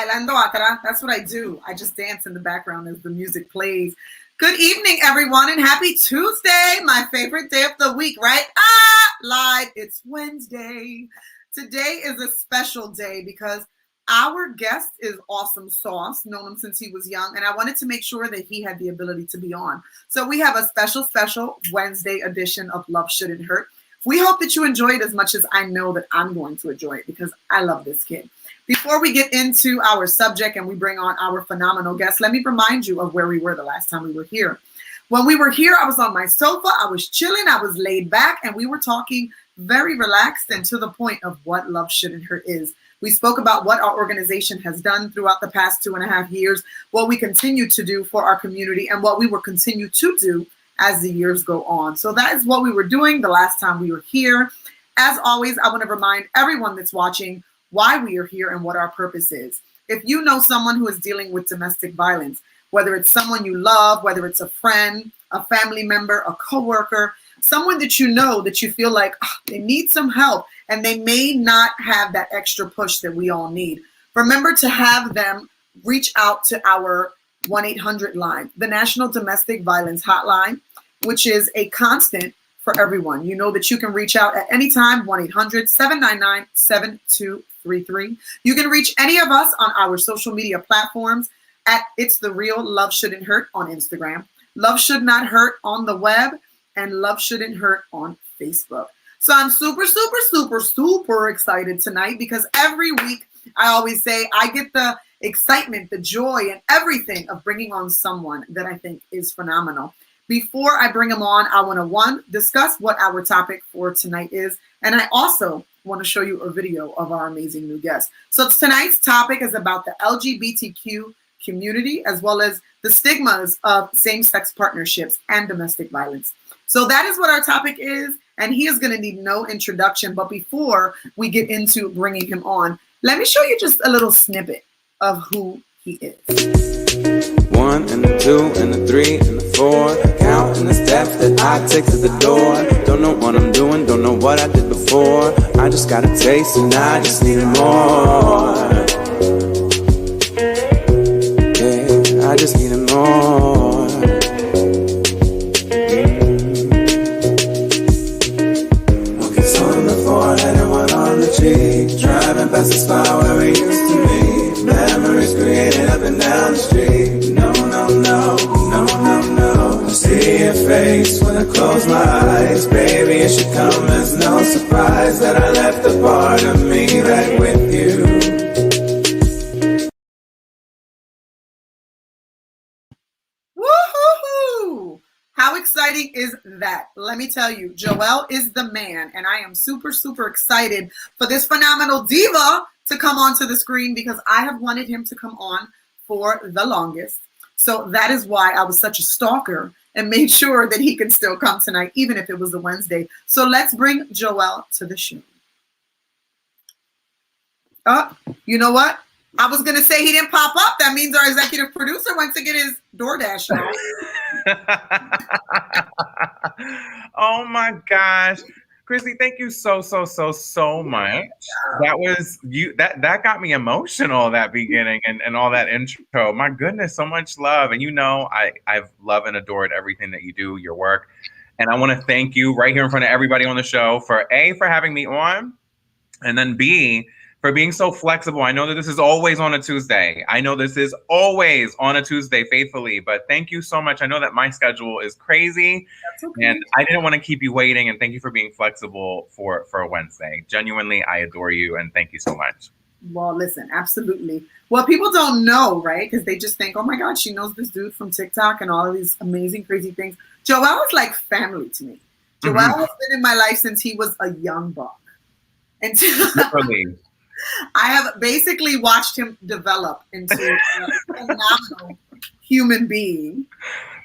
bailando atrás. That's what I do. I just dance in the background as the music plays. Good evening, everyone, and happy Tuesday, my favorite day of the week, right? Lied. It's Wednesday. Today is a special day because our guest is Awesome Sauce, known him since he was young, and I wanted to make sure that he had the ability to be on. So we have a special Wednesday edition of Love Shouldn't Hurt. We hope that you enjoy it as much as I know that I'm going to enjoy it because I love this kid. Before we get into our subject and we bring on our phenomenal guest, let me remind you of where we were the last time we were here. When we were here, I was on my sofa, I was chilling, I was laid back, and we were talking very relaxed and to the point of what Love Shouldn't Hurt is. We spoke about what our organization has done throughout the past 2.5 years, what we continue to do for our community, and what we will continue to do as the years go on. So that is what we were doing the last time we were here. As always, I want to remind everyone that's watching why we are here and what our purpose is. If you know someone who is dealing with domestic violence, whether it's someone you love, whether it's a friend, a family member, a coworker, someone that you know that you feel like they need some help and they may not have that extra push that we all need, remember to have them reach out to our 1-800 line, the National Domestic Violence Hotline, which is a constant for everyone. You know that you can reach out at any time, 1-800-799-7233. You can reach any of us on our social media platforms at It's The Real Love Shouldn't Hurt on Instagram, Love Should Not Hurt on the web, and Love Shouldn't Hurt on Facebook. So I'm super excited tonight because every week I always say I get the excitement, the joy, and everything of bringing on someone that I think is phenomenal. Before I bring them on, I want to, discuss what our topic for tonight is, and I also want to show you a video of our amazing new guest. So tonight's topic is about the LGBTQ community, as well as the stigmas of same-sex partnerships and domestic violence. So that is what our topic is, and he is going to need no introduction. But before we get into bringing him on, let me show you just a little snippet of who he is. 1 and the 2 and the 3 and the 4, counting the steps that I take to the door. Don't know what I'm doing, don't know what I did before. I just got a taste and I just need more. Yeah, I just need more. One kiss on the forehead and one on the cheek. Driving past the spot where we used to meet. Memories created up and down the street. No. I see your face when I close my eyes. Baby, it should come as no surprise that I left a part of me back with you. Woohoo! How exciting is that? Let me tell you, Joel is the man, and I am super excited for this phenomenal diva to come onto the screen because I have wanted him to come on for the longest. So that is why I was such a stalker and made sure that he can still come tonight, even if it was a Wednesday. So let's bring Joel to the show. You know what? I was going to say he didn't pop up. That means our executive producer went to get his DoorDash on. Oh my gosh. Chrissy, thank you so much. That was you. That got me emotional, that beginning and all that intro. My goodness, so much love. And you know, I've loved and adored everything that you do, your work. And I want to thank you right here in front of everybody on the show for A, for having me on, and then B, for being so flexible. I know that this is always on a Tuesday. Faithfully, but thank you so much. I know that my schedule is crazy. That's okay. And I didn't want to keep you waiting, and thank you for being flexible for a Wednesday. Genuinely, I adore you, and thank you so much. Well, listen, absolutely. Well, people don't know, right? Because they just think, oh my God, she knows this dude from TikTok and all of these amazing, crazy things. Joel is like family to me. Joel has been in my life since he was a young buck. And I have basically watched him develop into a phenomenal human being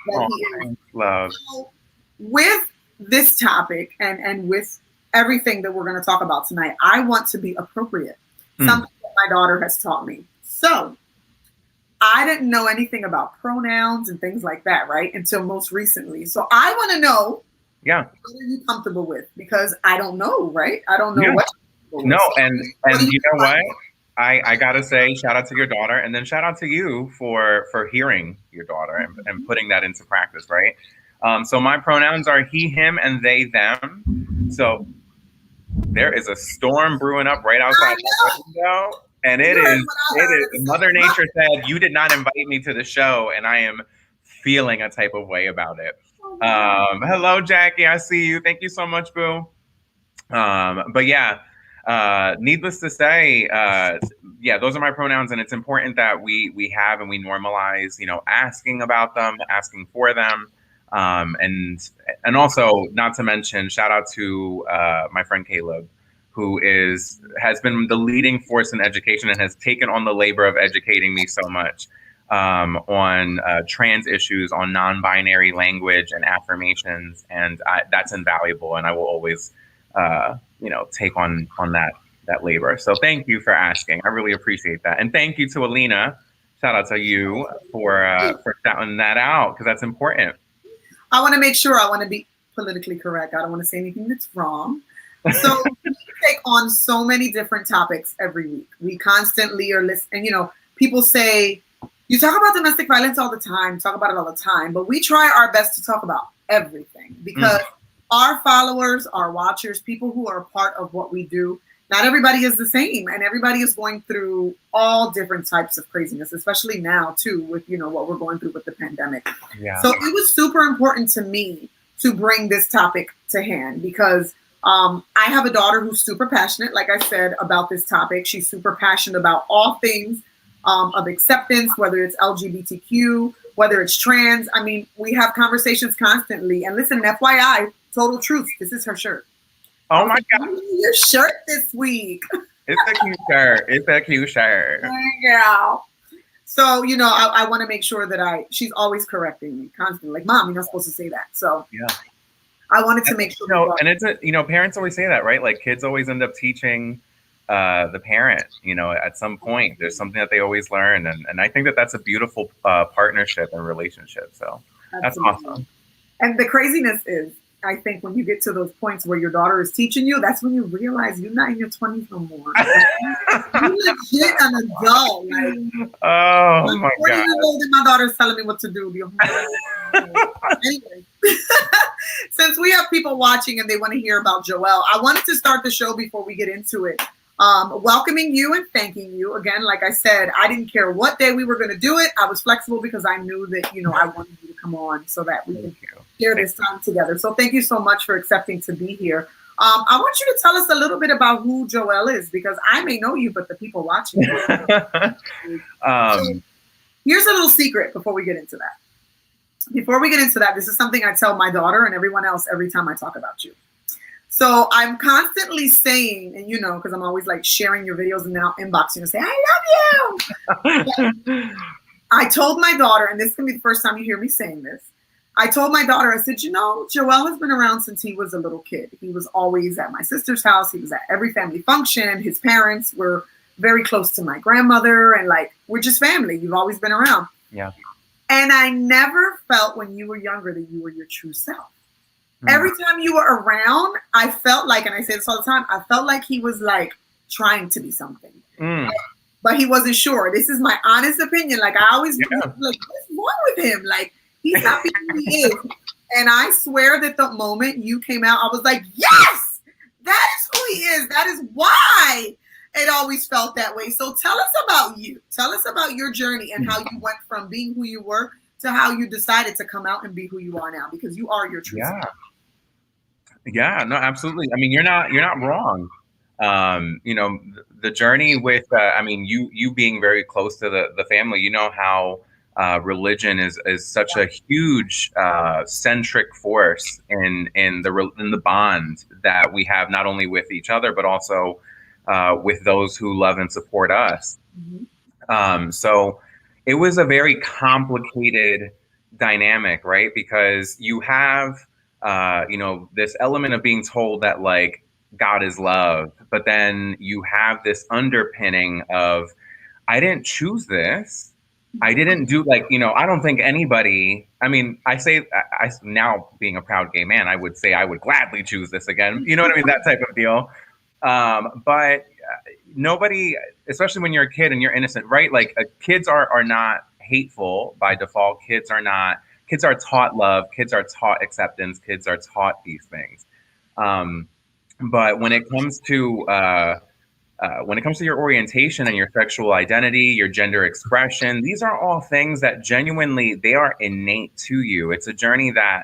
that he is. Love. So with this topic and with everything that we're going to talk about tonight, I want to be appropriate. Something that my daughter has taught me. So I didn't know anything about pronouns and things like that, right? Until most recently. So I want to know, what are you comfortable with? Because I don't know, right? I don't know what. No, and you know what? I gotta say, shout out to your daughter, and then shout out to you for hearing your daughter and putting that into practice, right? So my pronouns are he, him, and they, them. So there is a storm brewing up right outside the window, and it is. Mother Nature said you did not invite me to the show, and I am feeling a type of way about it. Hello, Jackie. I see you. Thank you so much, boo. But yeah, needless to say, yeah, those are my pronouns, and it's important that we have and we normalize, asking about them, asking for them, and also not to mention, shout out to my friend Caleb, who has been the leading force in education and has taken on the labor of educating me so much on trans issues, on non-binary language and affirmations, and that's invaluable, and I will always take on that labor. So thank you for asking. I really appreciate that. And thank you to Alina. Shout out to you for shouting that out, because that's important. I want to make sure, I want to be politically correct. I don't want to say anything that's wrong. So we take on so many different topics every week. We constantly are listening. People say, you talk about domestic violence all the time, talk about it all the time, but we try our best to talk about everything, because our followers, our watchers, people who are a part of what we do, not everybody is the same, and everybody is going through all different types of craziness, especially now too, with what we're going through with the pandemic. Yeah. So it was super important to me to bring this topic to hand, because I have a daughter who's super passionate, like I said, about this topic. She's super passionate about all things of acceptance, whether it's LGBTQ, whether it's trans. I mean, we have conversations constantly. And listen, FYI, total truth, this is her shirt. Oh my God. Your shirt this week. It's a cute shirt. It's a cute shirt. Yeah. So, I want to make sure that she's always correcting me constantly. Like, Mom, you're not supposed to say that. So yeah, I wanted to make sure. And it's parents always say that, right? Like, kids always end up teaching the parent, at some point. There's something that they always learn. And I think that that's a beautiful partnership and relationship. So that's awesome. And the craziness is, I think when you get to those points where your daughter is teaching you, that's when you realize you're not in your 20s no more. You're legit an adult. Like, oh my God. And my daughter's telling me what to do. Anyway, since we have people watching and they want to hear about Joel, I wanted to start the show before we get into it. Welcoming you and thanking you again. Like I said, I didn't care what day we were going to do it. I was flexible because I knew that, I wanted you to come on so that we can share this time together. So thank you so much for accepting to be here. I want you to tell us a little bit about who Joel is, because I may know you, but the people watching. So here's a little secret before we get into that. This is something I tell my daughter and everyone else every time I talk about you. So I'm constantly saying, and because I'm always like sharing your videos and now inboxing and say, I love you. I told my daughter, and this is going to be the first time you hear me saying this. I told my daughter, I said, Joel has been around since he was a little kid. He was always at my sister's house. He was at every family function. His parents were very close to my grandmother, and we're just family. You've always been around. Yeah. And I never felt when you were younger that you were your true self. Every time you were around, I felt like, and I say this all the time, I felt like he was trying to be something, but he wasn't sure. This is my honest opinion. I always what's wrong with him? He's not being who he is. And I swear that the moment you came out, I was like, yes, that is who he is. That is why it always felt that way. So tell us about you. Tell us about your journey and how you went from being who you were to how you decided to come out and be who you are now, because you are your true self. Yeah, no, absolutely. I mean, you're not wrong. The journey with, you being very close to the family, how religion is such a huge centric force in the bond that we have, not only with each other, but also with those who love and support us. So it was a very complicated dynamic, right? Because you have, this element of being told that God is love, but then you have this underpinning of, I didn't choose this. I didn't do I don't think anybody, I now being a proud gay man, I would say I would gladly choose this again. You know what I mean? That type of deal. But nobody, especially when you're a kid and you're innocent, right? Like kids are not hateful by default. Kids are taught love. Kids are taught acceptance. Kids are taught these things. But when it comes to your orientation and your sexual identity, your gender expression, these are all things that genuinely, they are innate to you. It's a journey that,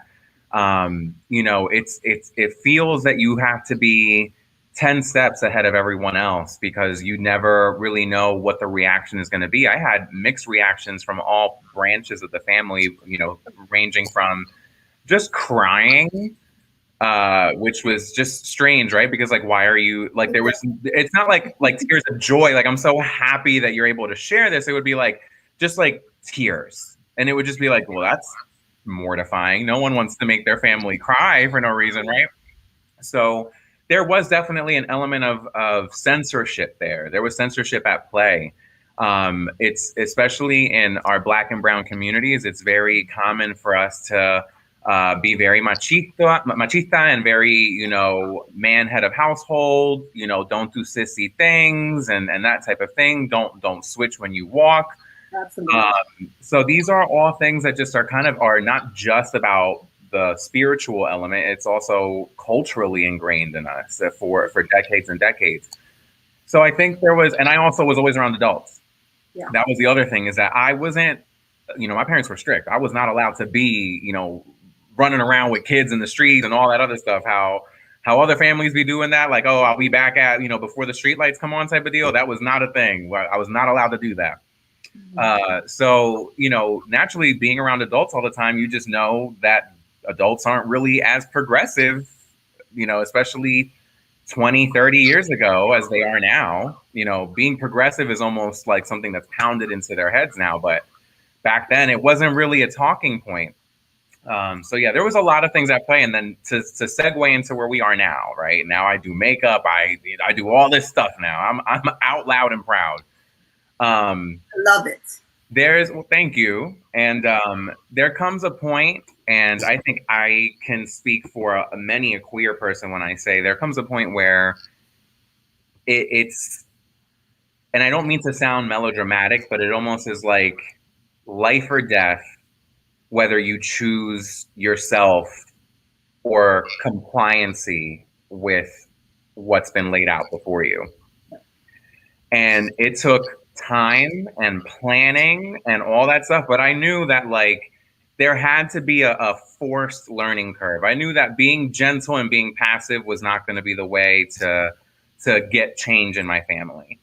it feels that you have to be 10 steps ahead of everyone else because you never really know what the reaction is going to be. I had mixed reactions from all branches of the family, ranging from just crying, which was just strange, right? Because like, why are you like, it's not like tears of joy. Like, I'm so happy that you're able to share this. It would be like, just like tears. And it would just be like, well, that's mortifying. No one wants to make their family cry for no reason, right? So there was definitely an element of censorship there. There was censorship at play. It's especially in our Black and Brown communities, it's very common for us to be very machista and very, man head of household, don't do sissy things and that type of thing. Don't switch when you walk. Absolutely. So these are all things that just are not just about the spiritual element. It's also culturally ingrained in us for decades and decades. So I think and I also was always around adults. Yeah. That was the other thing, is that I wasn't, my parents were strict. I was not allowed to be, running around with kids in the streets and all that other stuff. How other families be doing that, like, oh, I'll be back at, before the street lights come on type of deal. That was not a thing. I was not allowed to do that. So, naturally being around adults all the time, you just know that adults aren't really as progressive, especially 20, 30 years ago as they are now. Being progressive is almost like something that's pounded into their heads now. But back then it wasn't really a talking point. So yeah, there was a lot of things at play. And then to segue into where we are now, right now, I do makeup. I do all this stuff now. I'm out loud and proud. I love it. Thank you. And there comes a point, and I think I can speak for many a queer person when I say there comes a point where it's, and I don't mean to sound melodramatic, but it almost is like life or death, whether you choose yourself or compliancy with what's been laid out before you. And it took time and planning and all that stuff, but I knew that like there had to be a forced learning curve. I knew that being gentle and being passive was not going to be the way to get change in my family.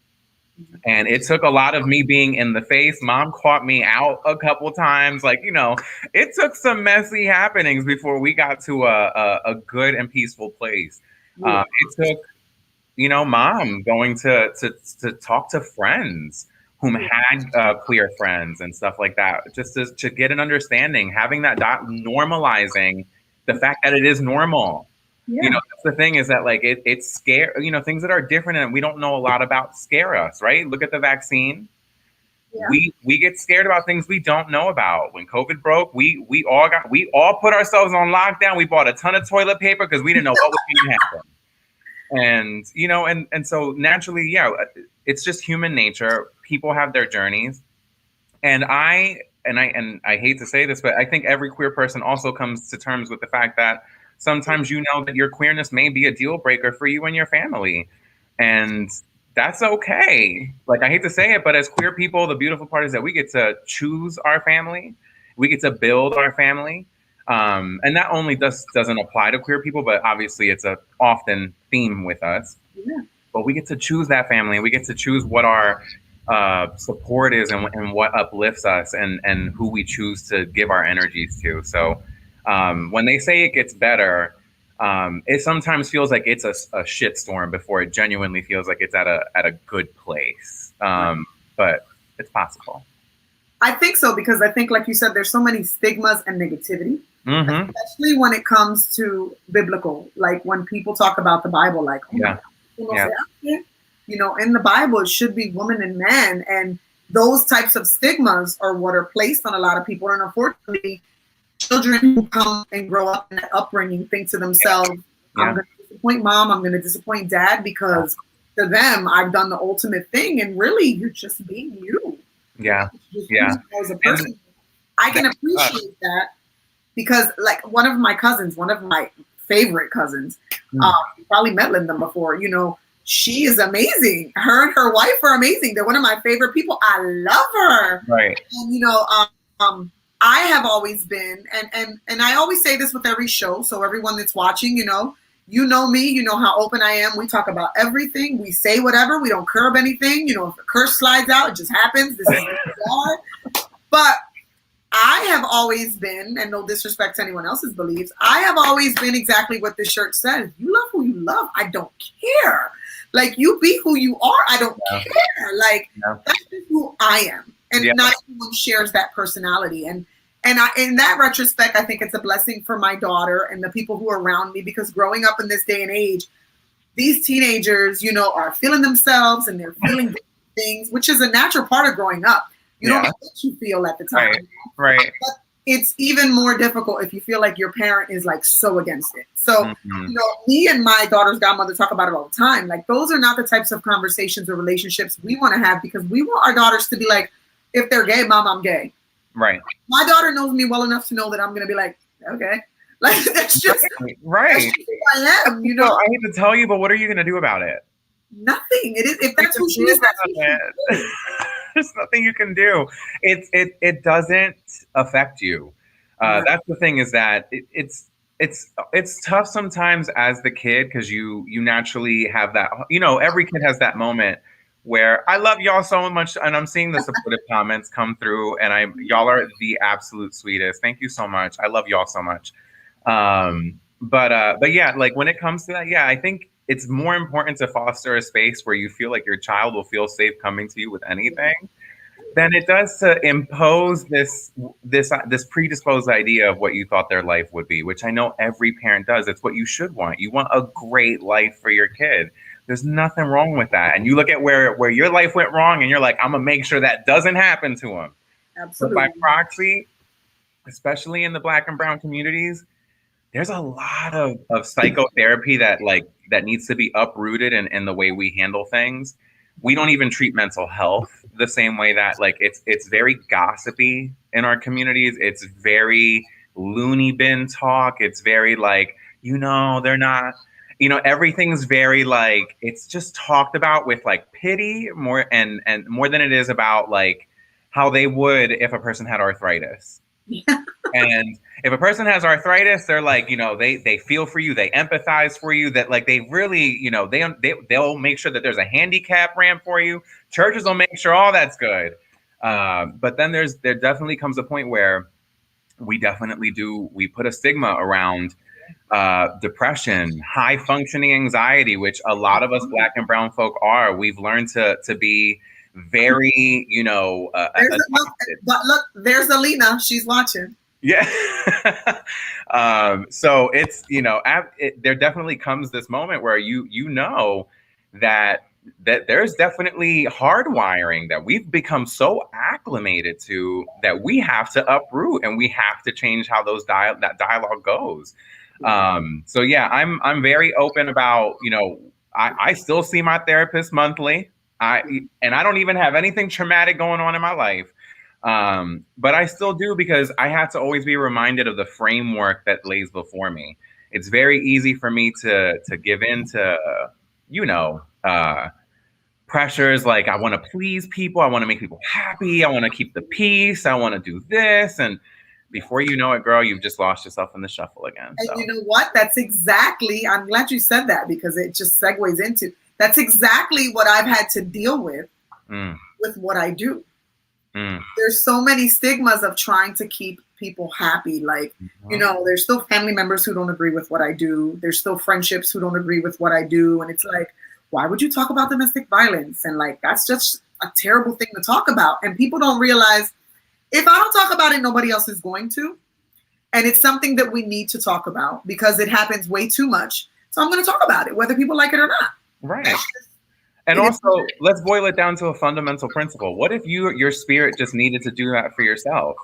And it took a lot of me being in the face. Mom caught me out a couple times. Like, it took some messy happenings before we got to a good and peaceful place. It took, mom going to talk to friends whom had queer friends and stuff like that, just to get an understanding, having that normalizing the fact that it is normal. Yeah. That's the thing, is that like it's scare, things that are different and we don't know a lot about scare us, right? Look at the vaccine. Yeah. We get scared about things we don't know about. When COVID broke, we all put ourselves on lockdown. We bought a ton of toilet paper because we didn't know what was going to happen. And so naturally, yeah, it's just human nature. People have their journeys. And I hate to say this, but I think every queer person also comes to terms with the fact that sometimes that your queerness may be a deal breaker for you and your family. And that's okay. Like, I hate to say it, but as queer people, the beautiful part is that we get to choose our family. We get to build our family. And that only doesn't apply to queer people, but obviously it's a often theme with us. Yeah. But we get to choose that family. We get to choose what our support is and what uplifts us and who we choose to give our energies to. So when they say it gets better, it sometimes feels like it's a shitstorm before it genuinely feels like it's at a good place. But it's possible. I think so, because I think, like you said, there's so many stigmas and negativity, especially when it comes to biblical. Like when people talk about the Bible, like, say, in the Bible, it should be women and men. And those types of stigmas are what are placed on a lot of people. And unfortunately, children who come and grow up in that upbringing think to themselves, I'm going to disappoint mom, I'm going to disappoint dad, because to them, I've done the ultimate thing, and really, you're just being you. Yeah. Just Yeah. you as a person. I can appreciate that because, like, one of my favorite cousins, you probably met them before. You know, she is amazing. Her and her wife are amazing. They're one of my favorite people. I love her. Right. And you know, I have always been, and I always say this with every show, so everyone that's watching, you know me, you know how open I am. We talk about everything. We say whatever. We don't curb anything. You know, if a curse slides out, it just happens. This is what we are. But I have always been, and no disrespect to anyone else's beliefs, I have always been exactly what this shirt says. You love who you love. I don't care. Like, you be who you are. I don't care. Like, that's just who I am. And not everyone shares that personality. And in that retrospect, I think it's a blessing for my daughter and the people who are around me, because growing up in this day and age, these teenagers, you know, are feeling themselves and they're feeling things, which is a natural part of growing up. You don't know what you feel at the time. Right. But it's even more difficult if you feel like your parent is like so against it. So, you know, me and my daughter's godmother talk about it all the time. Like, those are not the types of conversations or relationships we want to have, because we want our daughters to be like, if they're gay, mom, I'm gay. Right. My daughter knows me well enough to know that I'm going to be like, okay. Like, that's just right. That's just who I am, you know. Well, I hate to tell you, but what are you going to do about it? Nothing. It is, if that's who she is, that's who she is. There's nothing you can do. It doesn't affect you. That's the thing, is that it's tough sometimes as the kid, because you naturally have that, you know, every kid has that moment where I love y'all so much, and I'm seeing the supportive comments come through, and y'all are the absolute sweetest. Thank you so much. I love y'all so much. But yeah, like, when it comes to that, I think it's more important to foster a space where you feel like your child will feel safe coming to you with anything than it does to impose this predisposed idea of what you thought their life would be, which I know every parent does. It's what you should want. You want a great life for your kid. There's nothing wrong with that. And you look at where your life went wrong, and you're like, I'm gonna make sure that doesn't happen to him. Absolutely. But by proxy, especially in the Black and brown communities, there's a lot of psychotherapy that needs to be uprooted in the way we handle things. We don't even treat mental health the same way that, like, it's very gossipy in our communities. It's very loony bin talk. It's very like, you know, they're not, you know, everything's very like, it's just talked about with like pity more and more than it is about like how they would if a person had arthritis. And if a person has arthritis, they're like, you know, they feel for you, they empathize for you, that like they really, you know, they'll make sure that there's a handicap ramp for you. Churches will make sure all that's good. But then there definitely comes a point where we put a stigma around depression, high functioning anxiety, which a lot of us Black and brown folk are. We've learned to be very, you know, look, there's Alina. She's watching. Yeah. So it's, you know, there definitely comes this moment where you know that there's definitely hardwiring that we've become so acclimated to that we have to uproot, and we have to change how that dialogue goes. So yeah, I'm very open about, you know, I still see my therapist monthly. And I don't even have anything traumatic going on in my life. But I still do, because I have to always be reminded of the framework that lays before me. It's very easy for me to give in to, you know, pressures like I want to please people, I want to make people happy, I want to keep the peace, I want to do this, and before you know it, girl, you've just lost yourself in the shuffle again. And you know what? That's exactly, I'm glad you said that, because it just segues into, that's exactly what I've had to deal with what I do. There's so many stigmas of trying to keep people happy. Like, you know, there's still family members who don't agree with what I do. There's still friendships who don't agree with what I do. And it's like, why would you talk about domestic violence? And like, that's just a terrible thing to talk about. And people don't realize, if I don't talk about it, nobody else is going to. And it's something that we need to talk about, because it happens way too much. So I'm going to talk about it, whether people like it or not. Right. And also, let's boil it down to a fundamental principle. What if your spirit just needed to do that for yourself?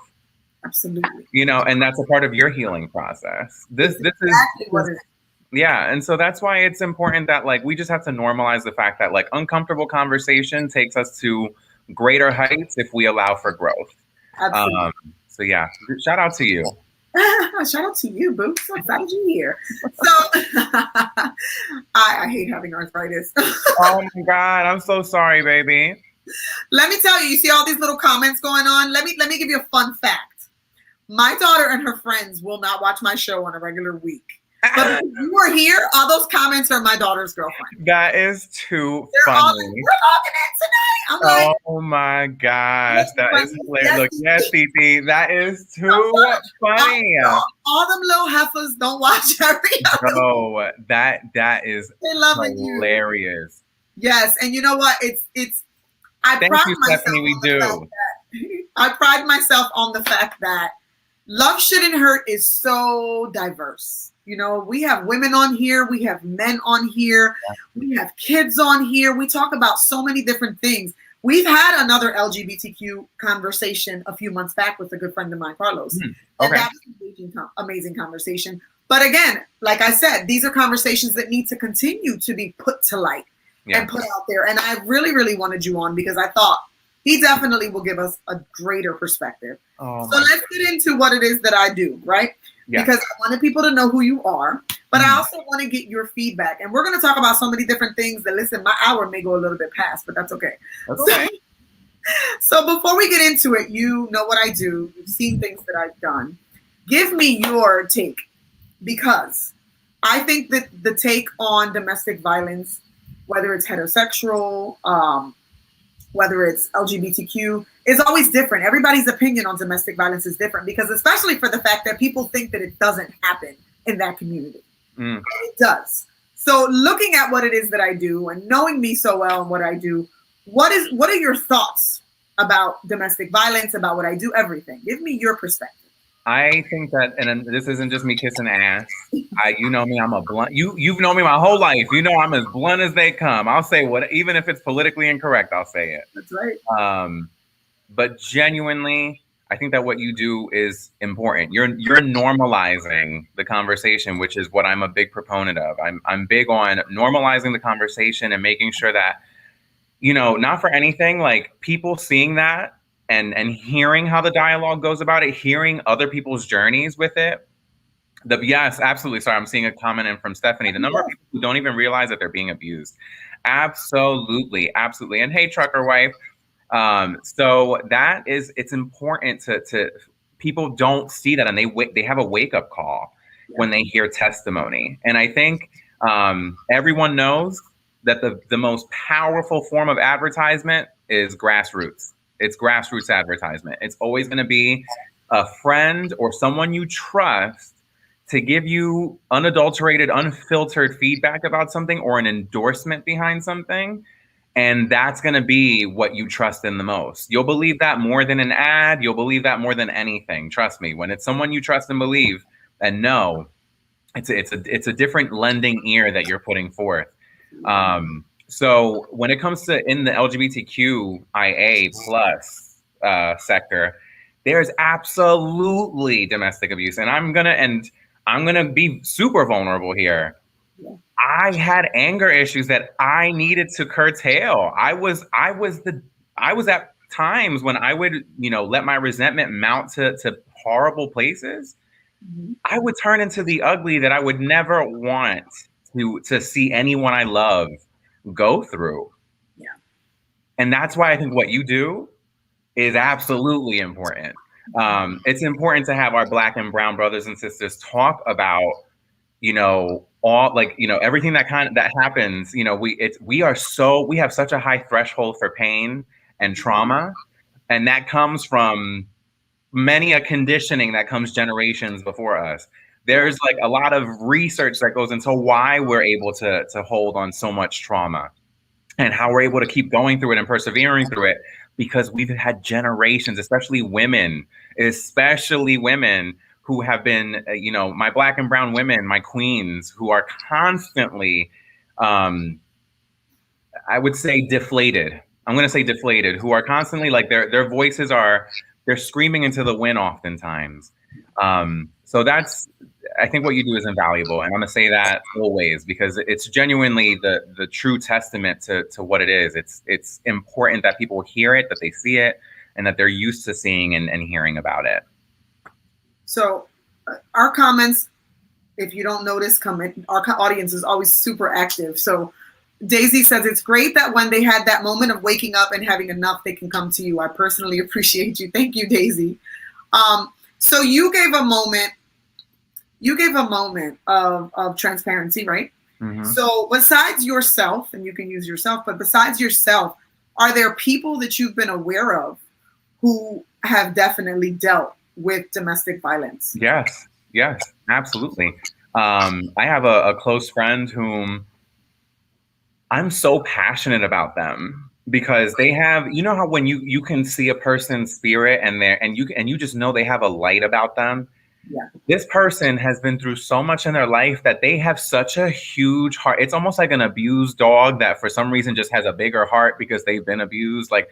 Absolutely. You know, and that's a part of your healing process. This is exactly what it is. Yeah, and so that's why it's important that like we just have to normalize the fact that like uncomfortable conversation takes us to greater heights if we allow for growth. Absolutely. So yeah, shout out to you. Shout out to you, boo. So excited you're here. So I hate having arthritis. Oh my God, I'm so sorry, baby. Let me tell you, you see all these little comments going on? Let me give you a fun fact. My daughter and her friends will not watch my show on a regular week. But if you are here, all those comments are my daughter's girlfriend. That is too They're funny. all like, we're logging in tonight. I'm like, oh my gosh, that is hilarious. Yes. Look, yes, Titi, that is too funny. All them little heifers don't watch every other. Oh, that is hilarious. Yes, and you know what? It's. I Thank pride you, myself Stephanie. We do. I pride myself on the fact that Love Shouldn't Hurt is so diverse. You know, we have women on here, we have men on here, we have kids on here. We talk about so many different things. We've had another LGBTQ conversation a few months back with a good friend of mine, Carlos. Okay. And that was an amazing conversation. But again, like I said, these are conversations that need to continue to be put to light and put out there. And I really, really wanted you on because I thought he definitely will give us a greater perspective. So let's get into what it is that I do, right? Yeah. Because I wanted people to know who you are, but I also want to get your feedback. And we're going to talk about so many different things that, listen, my hour may go a little bit past, but that's okay. So before we get into it, you know what I do. You've seen things that I've done. Give me your take, because I think that the take on domestic violence, whether it's heterosexual, whether it's LGBTQ, is always different. Everybody's opinion on domestic violence is different, because especially for the fact that people think that it doesn't happen in that community. And it does. So looking at what it is that I do and knowing me so well and what I do, what are your thoughts about domestic violence, about what I do, everything? Give me your perspective. I think that, and this isn't just me kissing ass. You know me, I'm a blunt. You've known me my whole life. You know I'm as blunt as they come. I'll say what, even if it's politically incorrect, I'll say it. That's right. But genuinely, I think that what you do is important. You're normalizing the conversation, which is what I'm a big proponent of. I'm big on normalizing the conversation and making sure that, you know, not for anything, like people seeing that and hearing how the dialogue goes about it, hearing other people's journeys with it. Yes, absolutely. Sorry, I'm seeing a comment in from Stephanie. The number of people who don't even realize that they're being abused. Absolutely, absolutely. And hey, trucker wife. So that is, it's important to people don't see that, and they have a wake up call when they hear testimony. And I think everyone knows that the most powerful form of advertisement is grassroots. It's grassroots advertisement. It's always going to be a friend or someone you trust to give you unadulterated, unfiltered feedback about something or an endorsement behind something. And that's going to be what you trust in the most. You'll believe that more than an ad. You'll believe that more than anything. Trust me, when it's someone you trust and believe and know, it's a different lending ear that you're putting forth. So when it comes to in the LGBTQIA plus sector, there's absolutely domestic abuse. And I'm gonna be super vulnerable here. I had anger issues that I needed to curtail. I was at times when I would, you know, let my resentment mount to horrible places. I would turn into the ugly that I would never want to see anyone I love go through. Yeah. And that's why I think what you do is absolutely important. It's important to have our Black and brown brothers and sisters talk about, you know, all, like, you know, everything that happens. You know, we have such a high threshold for pain and trauma, and that comes from many a conditioning that comes generations before us. There's like a lot of research that goes into why we're able to hold on so much trauma and how we're able to keep going through it and persevering through it, because we've had generations, especially women who have been, you know, my Black and brown women, my queens, who are constantly, I would say deflated. I'm going to say deflated, who are constantly like their voices they're screaming into the wind oftentimes. So I think what you do is invaluable, and I'm gonna say that always because it's genuinely the true testament to what it is. It's important that people hear it, that they see it, and that they're used to seeing and hearing about it. So our comments, if you don't notice, our audience is always super active. So Daisy says it's great that when they had that moment of waking up and having enough, they can come to you. I personally appreciate you. Thank you, Daisy. So you gave a moment of transparency, right? Mm-hmm. So besides yourself, and you can use yourself, but besides yourself, are there people that you've been aware of who have definitely dealt with domestic violence? Yes, absolutely. I have a close friend whom I'm so passionate about them because they have, you know how when you can see a person's spirit and you just know they have a light about them. Yeah. This person has been through so much in their life that they have such a huge heart. It's almost like an abused dog that for some reason just has a bigger heart because they've been abused. Like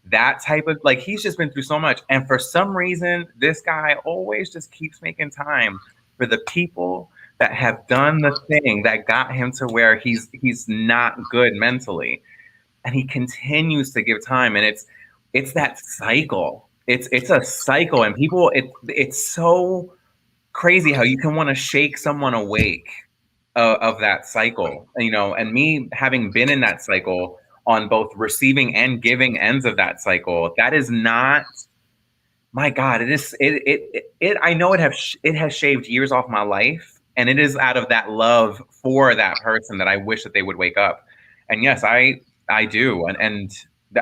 that type of, like, he's just been through so much. And for some reason, this guy always just keeps making time for the people that have done the thing that got him to where he's not good mentally. And he continues to give time. And it's that cycle. It's a cycle. And people, it's so crazy how you can want to shake someone awake of that cycle, you know, and me having been in that cycle on both receiving and giving ends of that cycle, that is not, my God, I know it has shaved years off my life, and it is out of that love for that person that I wish that they would wake up. And yes, I do. And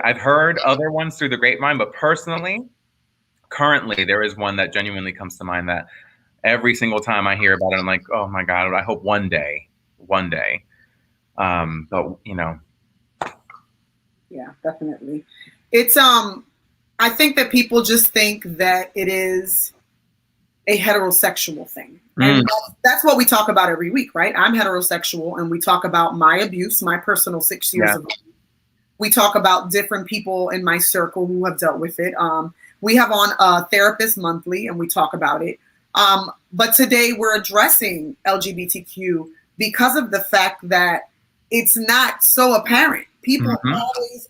I've heard other ones through the grapevine, but personally, currently, there is one that genuinely comes to mind that every single time I hear about it, I'm like, oh my God, I hope one day. But you know. Yeah, definitely. It's I think that people just think that it is a heterosexual thing. And that's what we talk about every week, right? I'm heterosexual, and we talk about my abuse, my personal 6 years of abuse. We talk about different people in my circle who have dealt with it. We have on Therapist Monthly, and we talk about it. But today we're addressing LGBTQ because of the fact that it's not so apparent. People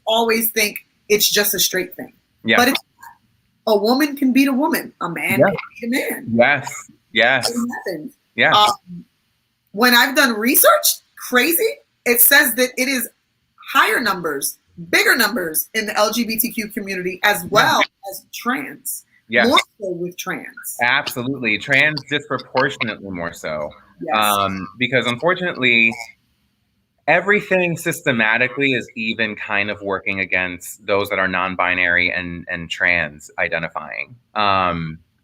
always think it's just a straight thing. Yeah. But a woman can beat a woman. A man can beat a man. Yes. It happens. Yeah. When I've done research, crazy, it says that it is higher numbers, bigger numbers in the LGBTQ community as well as trans. Yes. More so with trans. Absolutely. Trans disproportionately more so. Yes. Because unfortunately, everything systematically is even kind of working against those that are non-binary and trans identifying.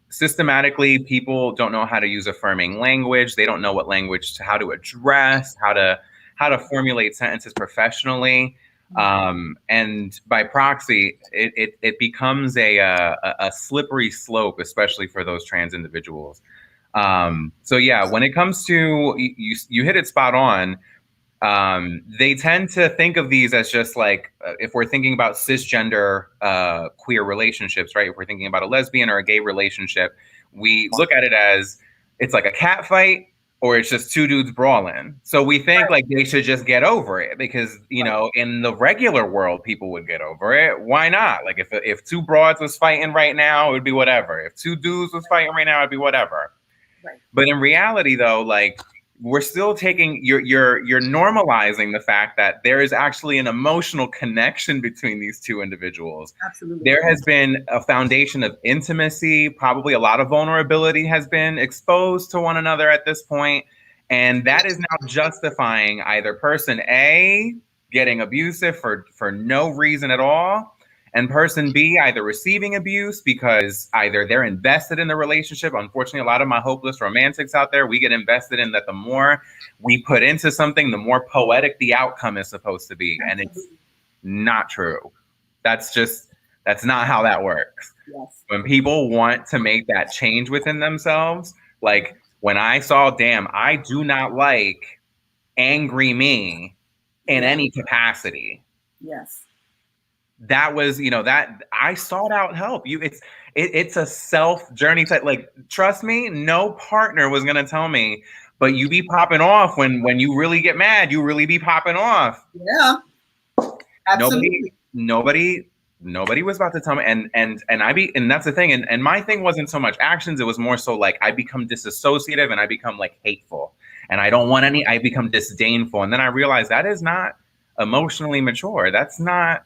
Systematically, people don't know how to use affirming language. They don't know what language how to address, how to formulate sentences professionally. And by proxy, it becomes a slippery slope, especially for those trans individuals. So yeah, when it comes to, you hit it spot on. They tend to think of these as just like, if we're thinking about cisgender queer relationships, right? If we're thinking about a lesbian or a gay relationship, we look at it as it's like a cat fight or it's just two dudes brawling. So we think like they should just get over it because, you know, in the regular world, people would get over it. Why not? Like if two broads was fighting right now, it would be whatever. If two dudes was fighting right now, it'd be whatever. Right. But in reality, though, like, we're still taking you're normalizing the fact that there is actually an emotional connection between these two individuals. Absolutely. There has been a foundation of intimacy. Probably a lot of vulnerability has been exposed to one another at this point. And that is now justifying either person A getting abusive for no reason at all, and person B either receiving abuse because either they're invested in the relationship. Unfortunately, a lot of my hopeless romantics out there, we get invested in that the more we put into something, the more poetic the outcome is supposed to be. And it's not true. That's not how that works. Yes. When people want to make that change within themselves, like when I saw, damn, I do not like angry me in any capacity. Yes. That was, you know, that I sought out help. it's a self journey to, like, trust me, no partner was gonna tell me, but you be popping off when you really get mad, you really be popping off. Yeah, absolutely. Nobody was about to tell me, and that's the thing, and my thing wasn't so much actions, it was more so like I become disassociative and I become like hateful, and I become disdainful, and then I realized that is not emotionally mature. That's not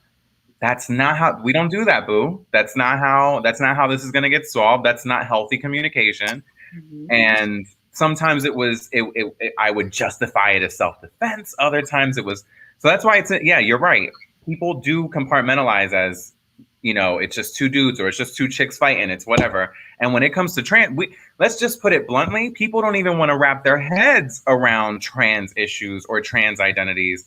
how, we don't do that, boo. That's not how this is going to get solved. That's not healthy communication. Mm-hmm. And sometimes I would justify it as self-defense. Other times it was, so that's why yeah, you're right. People do compartmentalize as, it's just two dudes or it's just two chicks fighting. It's whatever. And when it comes to trans, let's just put it bluntly. People don't even want to wrap their heads around trans issues or trans identities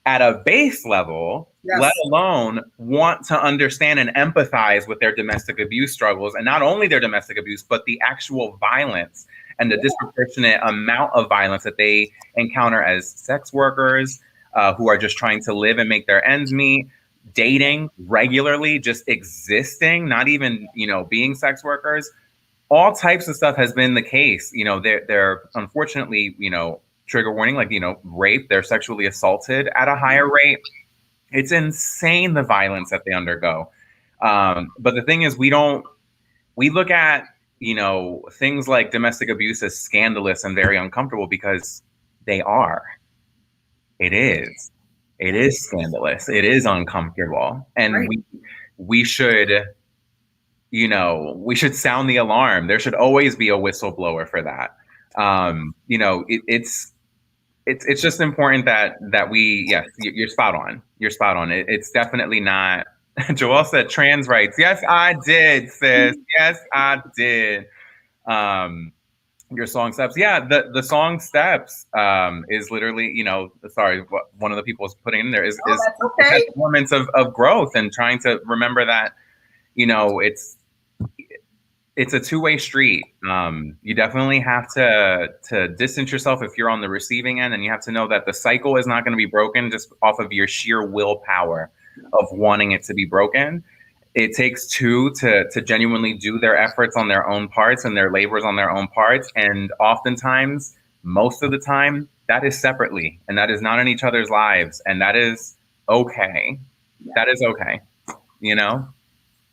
at a base level, yes, let alone want to understand and empathize with their domestic abuse struggles. And not only their domestic abuse, but the actual violence and the disproportionate amount of violence that they encounter as sex workers, who are just trying to live and make their ends meet, dating regularly, just existing, not even, being sex workers. All types of stuff has been the case. They're unfortunately, trigger warning, like, rape, they're sexually assaulted at a higher rate. It's insane, the violence that they undergo. But the thing is, we look at, things like domestic abuse as scandalous and very uncomfortable because they are. It is scandalous. It is uncomfortable. And right, we should, we should sound the alarm. There should always be a whistleblower for that. It's just important that we, yes, you're spot on. You're spot on. It's definitely not. Joel said trans rights. Yes, I did, sis. Yes, I did. Your song Steps. Yeah, the song Steps is literally, sorry, one of the people is putting in there is okay, moments of growth and trying to remember that, it's a two-way street. You definitely have to distance yourself if you're on the receiving end, and you have to know that the cycle is not going to be broken just off of your sheer willpower of wanting it to be broken. It takes two to genuinely do their efforts on their own parts and their labors on their own parts. And oftentimes, most of the time, that is separately, and that is not in each other's lives. And that is okay. Yeah. That is okay.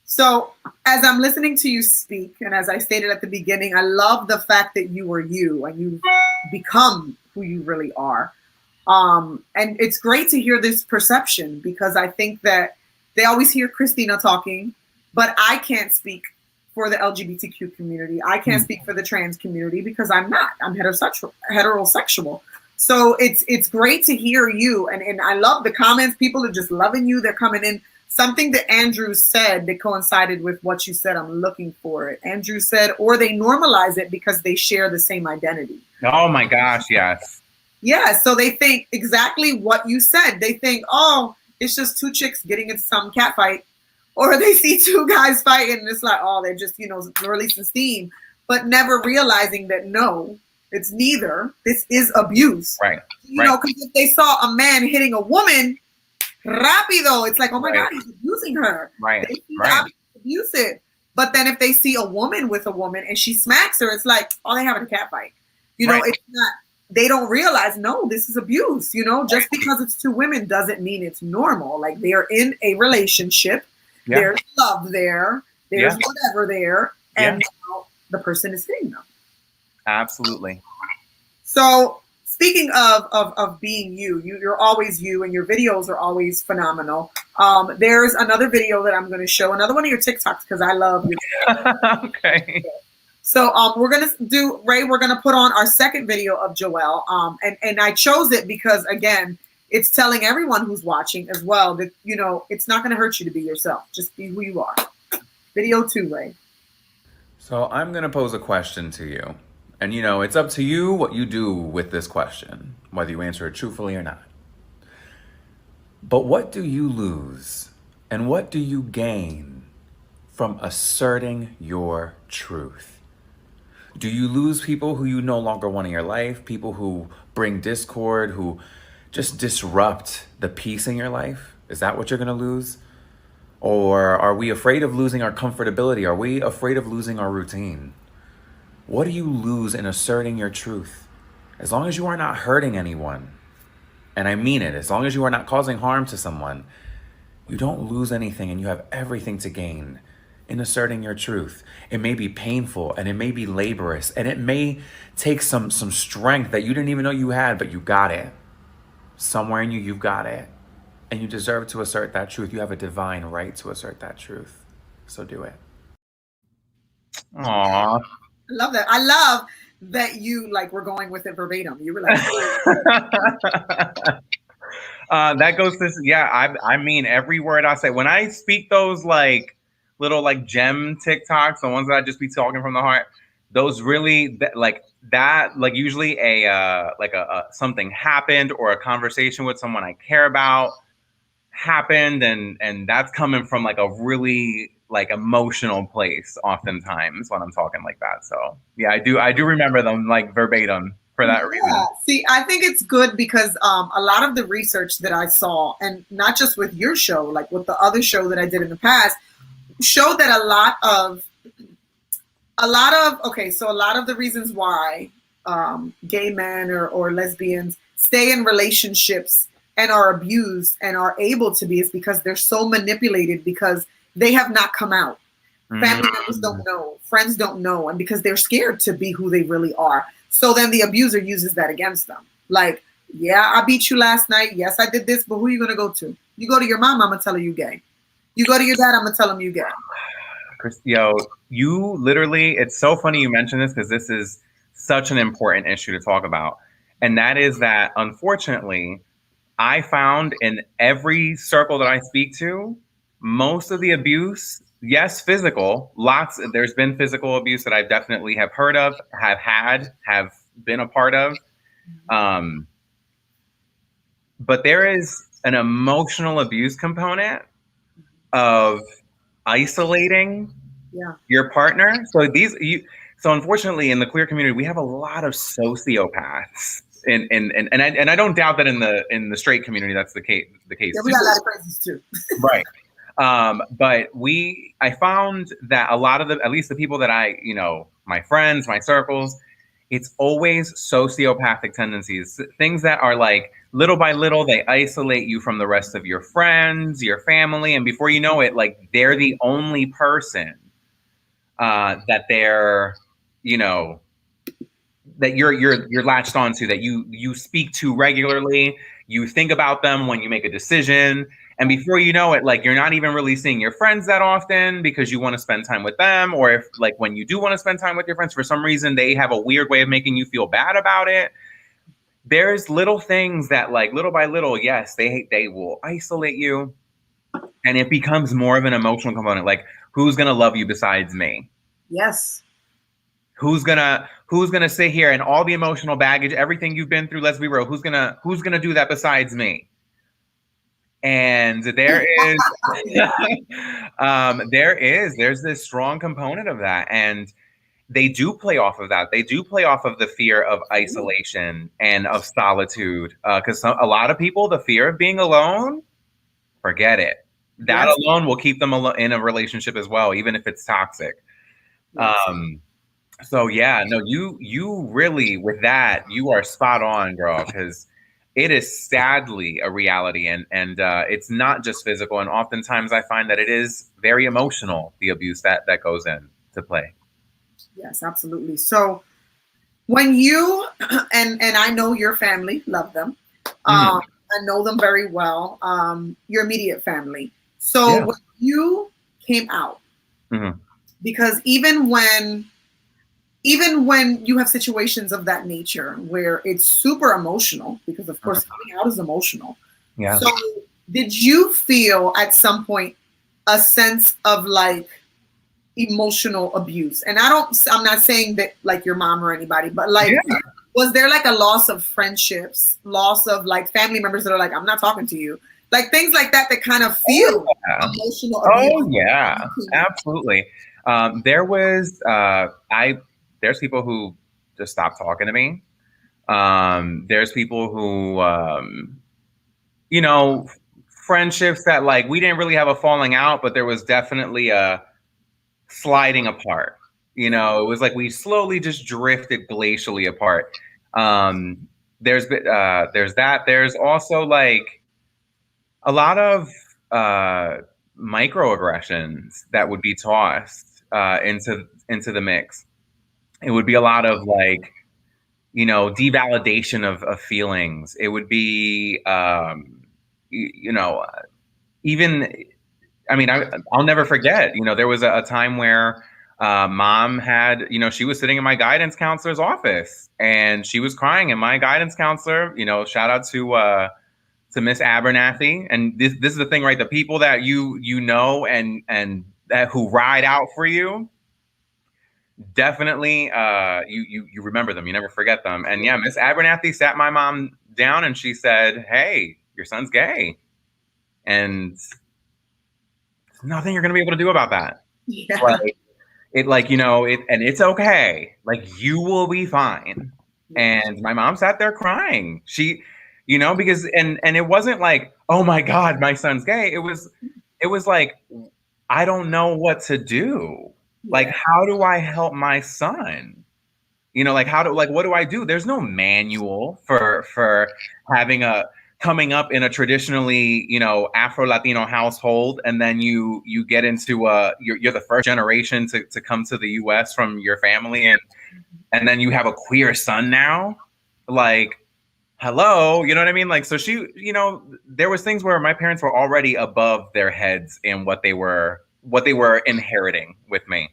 So as I'm listening to you speak, and as I stated at the beginning, I love the fact that you are you and you've become who you really are. And it's great to hear this perception, because I think that they always hear Christina talking, but I can't speak for the LGBTQ community. I can't speak for the trans community because I'm not. I'm heterosexual. So it's great to hear you. And I love the comments. People are just loving you. They're coming in. Something that Andrew said that coincided with what you said, I'm looking for it. Andrew said, or they normalize it because they share the same identity. Oh my gosh, yes. Yeah, so they think exactly what you said. They think, oh, it's just two chicks getting into some cat fight. Or they see two guys fighting and it's like, oh, they're just, releasing steam. But never realizing that, no, it's neither. This is abuse. Right. Because if they saw a man hitting a woman, rapido, it's like, oh my God, he's abusing her. Right. They see abusive. But then if they see a woman with a woman and she smacks her, it's like, oh, they having a cat fight. It's not, they don't realize, no, this is abuse. Just because it's two women doesn't mean it's normal. Like, they're in a relationship. Yeah. There's love there. There's whatever there. And now the person is hitting them. Absolutely. So speaking of being you're always you, and your videos are always phenomenal. There's another video that I'm going to show, another one of your TikToks, because I love you. Okay. So we're going to put on our second video of Joel. And I chose it because, again, it's telling everyone who's watching as well that, it's not going to hurt you to be yourself. Just be who you are. Video 2, Ray. So I'm going to pose a question to you. And, it's up to you what you do with this question, whether you answer it truthfully or not. But what do you lose and what do you gain from asserting your truth? Do you lose people who you no longer want in your life, people who bring discord, who just disrupt the peace in your life? Is that what you're going to lose? Or are we afraid of losing our comfortability? Are we afraid of losing our routine? What do you lose in asserting your truth? As long as you are not hurting anyone, and I mean it, as long as you are not causing harm to someone, you don't lose anything and you have everything to gain in asserting your truth. It may be painful and it may be laborious and it may take some strength that you didn't even know you had, but you got it. Somewhere in you, you've got it. And you deserve to assert that truth. You have a divine right to assert that truth. So do it. Aww. I love that. I love that you like were going with it verbatim. You were like, that goes to, yeah, I mean every word I say. When I speak those like little like gem TikToks, the ones that I just be talking from the heart, those really like that, like usually a something happened or a conversation with someone I care about happened, and that's coming from like a really like emotional place oftentimes when I'm talking like that. So yeah, I do remember them like verbatim for that reason. See, I think it's good because a lot of the research that I saw, and not just with your show, like with the other show that I did in the past, showed that a lot of okay, so a lot of the reasons why gay men or lesbians stay in relationships and are abused and are able to be is because they're so manipulated because they have not come out. Family members don't know, friends don't know, and because they're scared to be who they really are. So then the abuser uses that against them. Like, yeah, I beat you last night. Yes, I did this, but who are you going to go to? You go to your mom, I'm going to tell her you gay. You go to your dad, I'm going to tell him you gay. Yo, you literally, it's so funny you mentioned this because this is such an important issue to talk about. And that is that, unfortunately, I found in every circle that I speak to, most of the abuse, yes, physical, there's been physical abuse that I definitely have heard of, have been a part of. But there is an emotional abuse component of isolating your partner. So unfortunately in the queer community, we have a lot of sociopaths. And I don't doubt that in the straight community that's the case. Yeah, we got a lot of crazies too. Right. But I found that a lot of at least the people that my friends, my circles, it's always sociopathic tendencies, things that are like little by little, they isolate you from the rest of your friends, your family. And before you know it, like they're the only person that they're, that you're latched onto, that you speak to regularly. You think about them when you make a decision. And before you know it, like you're not even really seeing your friends that often because you want to spend time with them. Or if like when you do want to spend time with your friends, for some reason, they have a weird way of making you feel bad about it. There's little things that like little by little, yes, they will isolate you. And it becomes more of an emotional component. Like, who's going to love you besides me? Yes. Who's gonna sit here and all the emotional baggage, everything you've been through, let's be real, who's gonna do that besides me? And there's this strong component of that. And they do play off of that. They do play off of the fear of isolation and of solitude. Because a lot of people, the fear of being alone, forget it. That alone will keep them in a relationship as well, even if it's toxic. Yes. So yeah, no, you really, with that, you are spot on, girl, because it is sadly a reality, and it's not just physical, and oftentimes I find that it is very emotional, the abuse that goes into play. Yes, absolutely. So when you and I know your family, love them. I know them very well. Your immediate family. So when you came out, because even when you have situations of that nature where it's super emotional, because of course coming out is emotional. Yeah. So did you feel at some point a sense of like emotional abuse? And I'm not saying that like your mom or anybody, but like, was there like a loss of friendships, loss of like family members that are like, I'm not talking to you? Like things like that kind of feel emotional abuse. Oh yeah, absolutely. There's people who just stopped talking to me. There's people who, friendships that like we didn't really have a falling out, but there was definitely a sliding apart. You know, it was like we slowly just drifted glacially apart. There's that. There's also like a lot of microaggressions that would be tossed into the mix. It would be a lot of like, you know, devalidation of feelings. It would be, you know, even, I mean, I'll never forget, you know, there was a time where mom had, you know, she was sitting in my guidance counselor's office and she was crying, and my guidance counselor, you know, shout out to Miss Abernathy. And this is the thing, right? The people that you know and that who ride out for you, definitely you remember them, you never forget them. And yeah, Miss Abernathy sat my mom down and she said, "Hey, your son's gay, and there's nothing you're gonna be able to do about that." Yeah. Like you know, and it's okay. Like, you will be fine. And my mom sat there crying. She, you know, because and it wasn't like, "Oh my God, my son's gay." It was like, I don't know what to do. Like, how do I help my son? You know, like what do I do? There's no manual for having a coming up in a traditionally, you know, Afro-Latino household, and then you get into you're the first generation to come to the US from your family, and then you have a queer son now. Like, hello, you know what I mean? Like, so she, you know, there was things where my parents were already above their heads in what they were inheriting with me.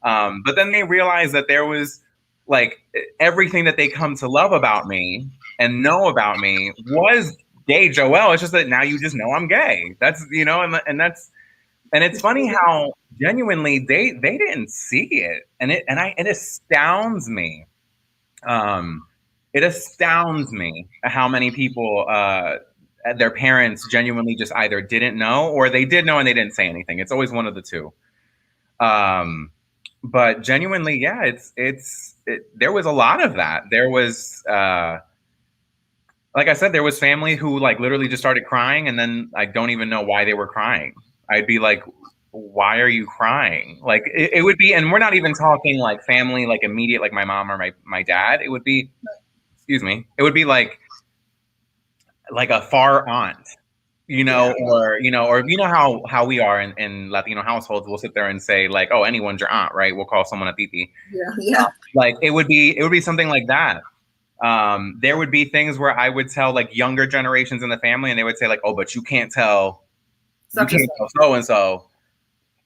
But then they realized that there was like everything that they come to love about me and know about me was gay Joel. It's just that now you just know I'm gay. That's, you know, and it's funny how genuinely they didn't see it. And it astounds me. It astounds me how many people their parents genuinely just either didn't know, or they did know and they didn't say anything. It's always one of the two. But genuinely, yeah, there was a lot of that. There was, like I said, there was family who like literally just started crying, and then I don't even know why they were crying. I'd be like, "Why are you crying?" Like it would be, and we're not even talking like family, like immediate, like my mom or my dad. It would be, excuse me, it would be like a far aunt, you know, or you know how we are in Latino households. We'll sit there and say like, "Oh, anyone's your aunt," right? We'll call someone a titi. Yeah. Like it would be something like that. There would be things where I would tell like younger generations in the family, and they would say like, "Oh, but you can't tell so and so."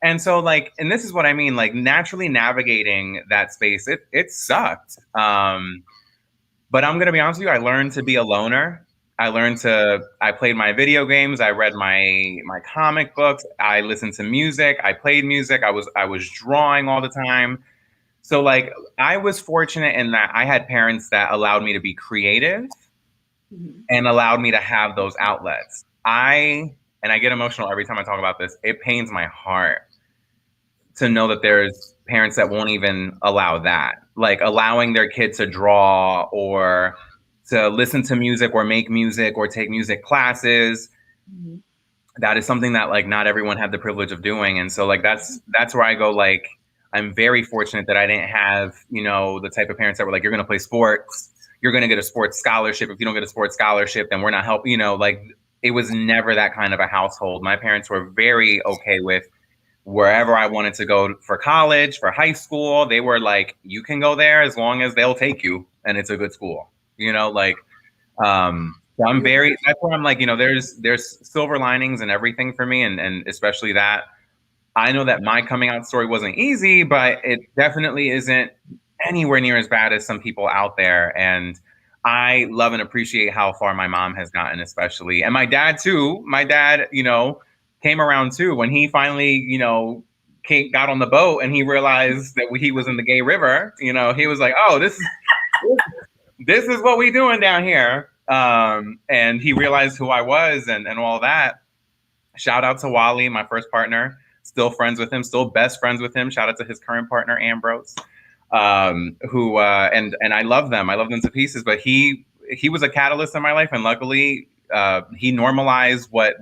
And so like, and this is what I mean, like naturally navigating that space, it sucked. But I'm gonna be honest with you, I learned to be a loner. I played my video games, I read my comic books, I listened to music, I played music, I was drawing all the time. So like I was fortunate in that I had parents that allowed me to be creative and allowed me to have those outlets. I get emotional every time I talk about this. It pains my heart to know that there's parents that won't even allow that, like allowing their kids to draw or to listen to music or make music or take music classes. That is something that like not everyone had the privilege of doing. And so like that's where I go, like, I'm very fortunate that I didn't have, you know, the type of parents that were like, "You're going to play sports, you're going to get a sports scholarship. If you don't get a sports scholarship, then we're not helping," you know, like it was never that kind of a household. My parents were very okay with wherever I wanted to go for college, for high school. They were like, "You can go there as long as they'll take you and it's a good school," you know, like, so I'm that's where I'm like, you know, there's silver linings and everything for me. And especially that I know that my coming out story wasn't easy, but it definitely isn't anywhere near as bad as some people out there. And I love and appreciate how far my mom has gotten, especially. And my dad too. My dad, you know, came around too. When he finally, you know, got on the boat and he realized that he was in the gay river, you know, he was like, "Oh, this is what we doing down here." And he realized who I was and all that. Shout out to Wally, my first partner. Still friends with him, still best friends with him. Shout out to his current partner, Ambrose, who and I love them. I love them to pieces. But he was a catalyst in my life, and luckily, he normalized what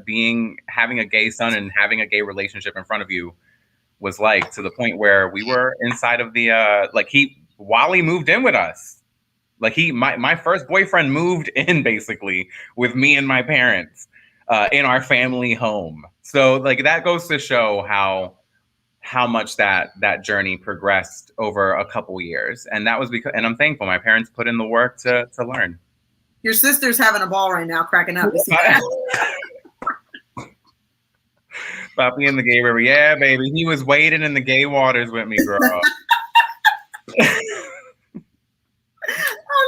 having a gay son and having a gay relationship in front of you was like, to the point where we were inside of the Wally moved in with us. Like my first boyfriend moved in basically with me and my parents in our family home. So like that goes to show how much that journey progressed over a couple years. And that was because, and I'm thankful my parents put in the work to learn. Your sister's having a ball right now, cracking up. You see that? Poppy in the gay river. Yeah, baby. He was wading in the gay waters with me, girl. I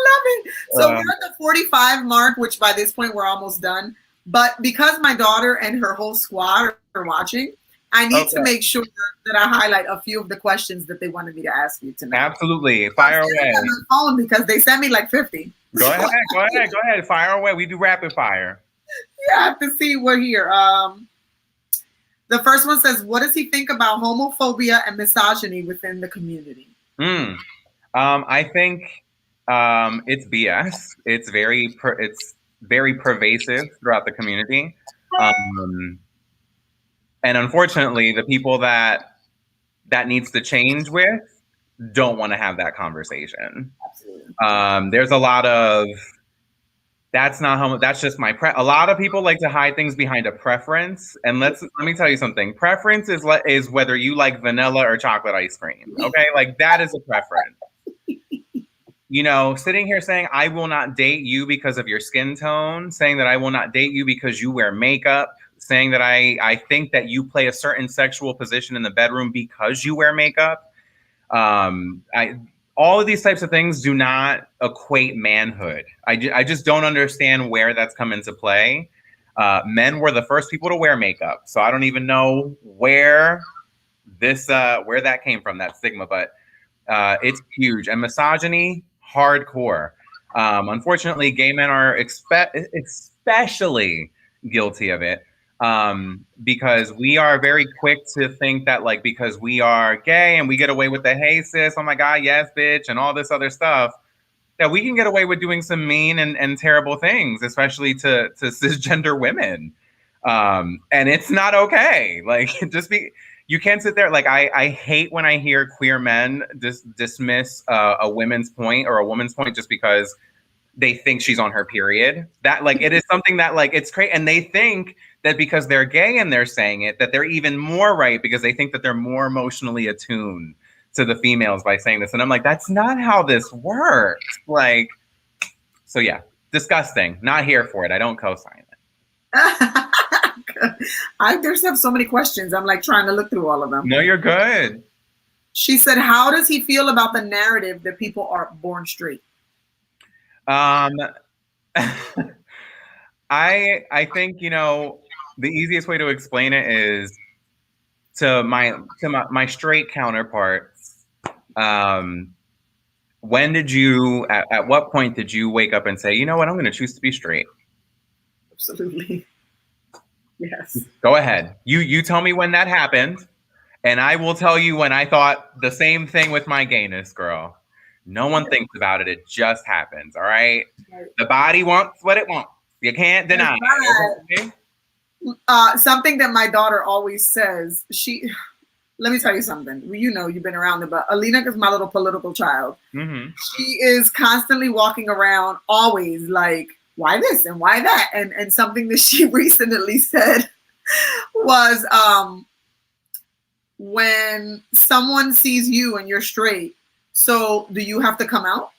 love it. So we're at the 45 mark, which by this point we're almost done. But because my daughter and her whole squad are watching, I need to make sure that I highlight a few of the questions that they wanted me to ask you tonight. Absolutely. Fire away. On my phone because they sent me like 50. Go ahead. Fire away. We do rapid fire. Yeah, I have to see what here. The first one says, what does he think about homophobia and misogyny within the community? I think it's BS. It's very pervasive throughout the community. And unfortunately, the people that needs to change with don't want to have that conversation. Absolutely. There's a lot of that's not homo. That's just my a lot of people like to hide things behind a preference. And let me tell you something. Preference is whether you like vanilla or chocolate ice cream. Okay, like that is a preference. You know, sitting here saying I will not date you because of your skin tone, saying that I will not date you because you wear makeup, saying that I think that you play a certain sexual position in the bedroom because you wear makeup. All of these types of things do not equate manhood. I just don't understand where that's come into play. Men were the first people to wear makeup, so I don't even know where that came from, that stigma, but it's huge. And misogyny, hardcore. Unfortunately, gay men are especially guilty of it. Because we are very quick to think that like because we are gay and we get away with the hey sis, oh my god, yes bitch, and all this other stuff, that we can get away with doing some mean and terrible things, especially to cisgender women. And it's not okay. Like you can't sit there. Like I hate when I hear queer men dismiss a women's point or a woman's point just because they think she's on her period. That like it is something that like it's crazy, and they think that because they're gay and they're saying it, that they're even more right because they think that they're more emotionally attuned to the females by saying this. And I'm like, that's not how this works. Like, so yeah, disgusting. Not here for it. I don't co-sign it. I just have so many questions. I'm like trying to look through all of them. No, you're good. She said, how does he feel about the narrative that people are born straight? I think, you know, the easiest way to explain it is to my straight counterparts. When did you, at what point did you wake up and say, you know what, I'm going to choose to be straight? Absolutely. Yes. Go ahead. You tell me when that happened, and I will tell you when I thought the same thing with my gayness, girl. No one thinks about it. It just happens. All right. The body wants what it wants. You can't deny it. Something that my daughter always says, let me tell you something. You know, you've been around it, but Alina is my little political child. Mm-hmm. She is constantly walking around always like, why this and why that? And something that she recently said was, when someone sees you and you're straight, so do you have to come out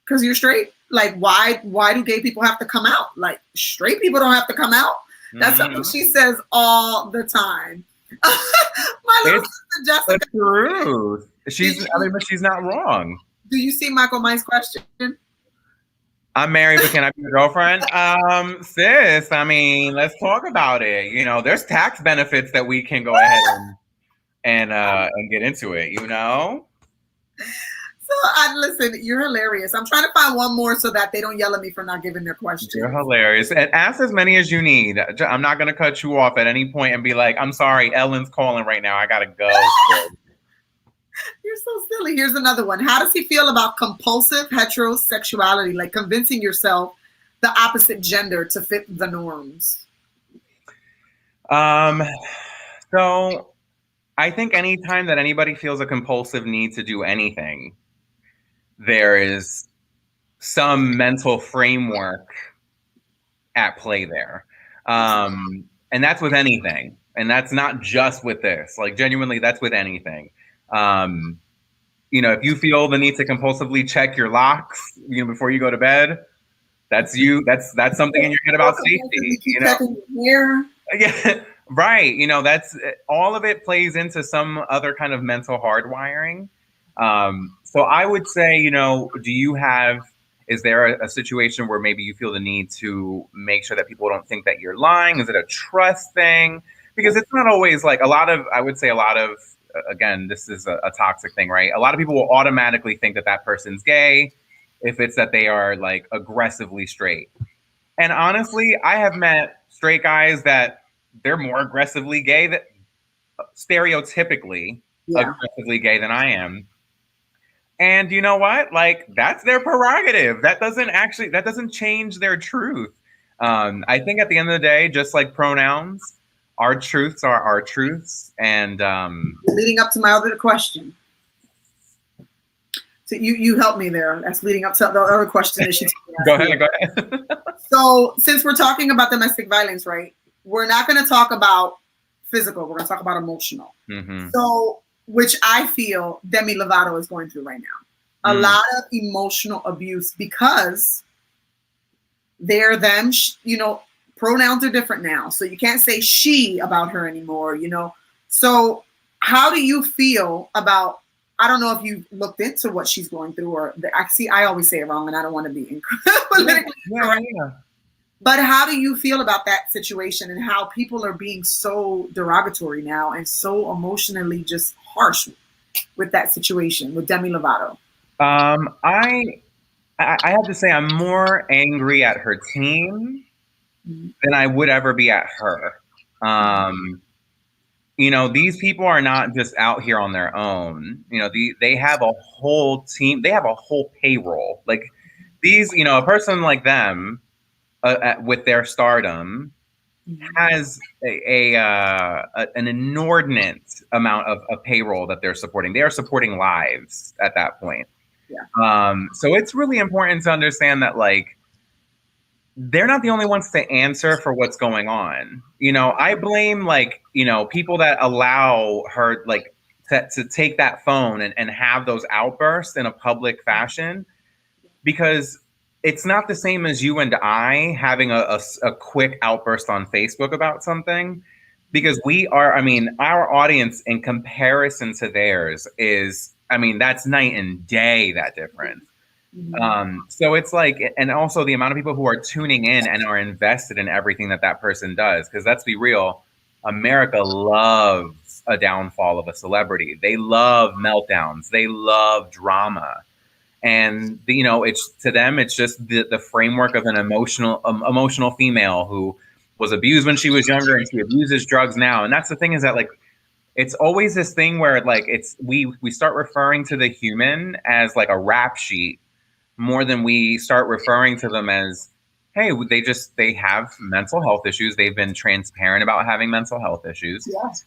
because you're straight? Like, why do gay people have to come out? Like, straight people don't have to come out. That's something she says all the time. My little sister Jessica. The truth. But she's not wrong. Do you see Michael Mike's question? I'm married, but can I be your girlfriend? Sis, I mean, let's talk about it. You know, there's tax benefits that we can go ahead and get into it, you know? So listen, you're hilarious. I'm trying to find one more so that they don't yell at me for not giving their question. You're hilarious. And ask as many as you need. I'm not going to cut you off at any point and be like, I'm sorry, Ellen's calling right now. I got to go. You're so silly. Here's another one. How does he feel about compulsive heterosexuality? Like convincing yourself the opposite gender to fit the norms? So I think anytime that anybody feels a compulsive need to do anything, there is some mental framework at play there. And that's with anything. And that's not just with this. Like, genuinely, that's with anything. If you feel the need to compulsively check your locks, before you go to bed, that's you. That's something in your head about safety. Checking your hair. Yeah, right. That's all of it plays into some other kind of mental hardwiring. So I would say, is there a situation where maybe you feel the need to make sure that people don't think that you're lying? Is it a trust thing? Because it's not always like again, this is a toxic thing, right? A lot of people will automatically think that that person's gay if it's that they are like aggressively straight. And honestly, I have met straight guys that they're more aggressively gay, that stereotypically aggressively gay than I am. And you know what? Like, that's their prerogative. That doesn't change their truth. I think at the end of the day, just like pronouns, our truths are our truths. And leading up to my other question. So you helped me there. That's leading up to the other question. Go ahead. So since we're talking about domestic violence, right? We're not going to talk about physical. We're going to talk about emotional. Mm-hmm. So, which I feel Demi Lovato is going through right now. A lot of emotional abuse because they're them, pronouns are different now. So you can't say she about her anymore, So how do you feel about, I don't know if you looked into what she's going through I always say it wrong and I don't want to be politically correct. Yeah. But how do you feel about that situation and how people are being so derogatory now and so emotionally just harsh with that situation with Demi Lovato? I have to say I'm more angry at her team than I would ever be at her. These people are not just out here on their own. They have a whole team. They have a whole payroll. Like these, a person like them with their stardom has an inordinate amount of payroll that they're supporting. They are supporting lives at that point. Yeah. So it's really important to understand that, like, they're not the only ones to answer for what's going on. I blame, people that allow her, to take that phone and have those outbursts in a public fashion, because it's not the same as you and I having a quick outburst on Facebook about something, because our audience in comparison to theirs is, that's night and day, that difference. So it's like, and also the amount of people who are tuning in and are invested in everything that person does. Because let's be real, America loves a downfall of a celebrity. They love meltdowns. They love drama. And it's to them, it's just the framework of an emotional female who was abused when she was younger and she abuses drugs now. And that's the thing, is that, like, it's always this thing where, like, we start referring to the human as like a rap sheet more than we start referring to them as, hey, they have mental health issues. They've been transparent about having mental health issues. Yes.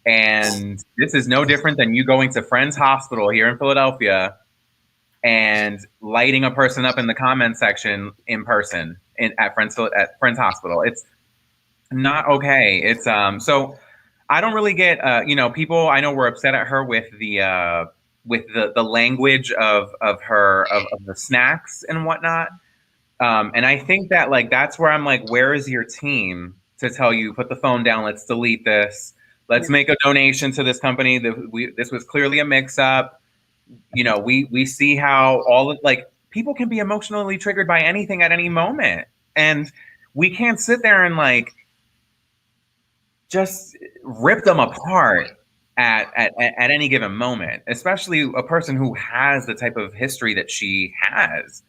And this is no different than you going to Friends Hospital here in Philadelphia and lighting a person up in the comment section in person at Friends Hospital. It's not okay. It's so I don't really get people I know were upset at her with the language of the snacks and whatnot. And I think that, like, that's where I'm like, where is your team to tell you, put the phone down, let's delete this, let's make a donation to this company this was clearly a mix up. We see how people can be emotionally triggered by anything at any moment. And we can't sit there and, like, just rip them apart at any given moment, especially a person who has the type of history that she has.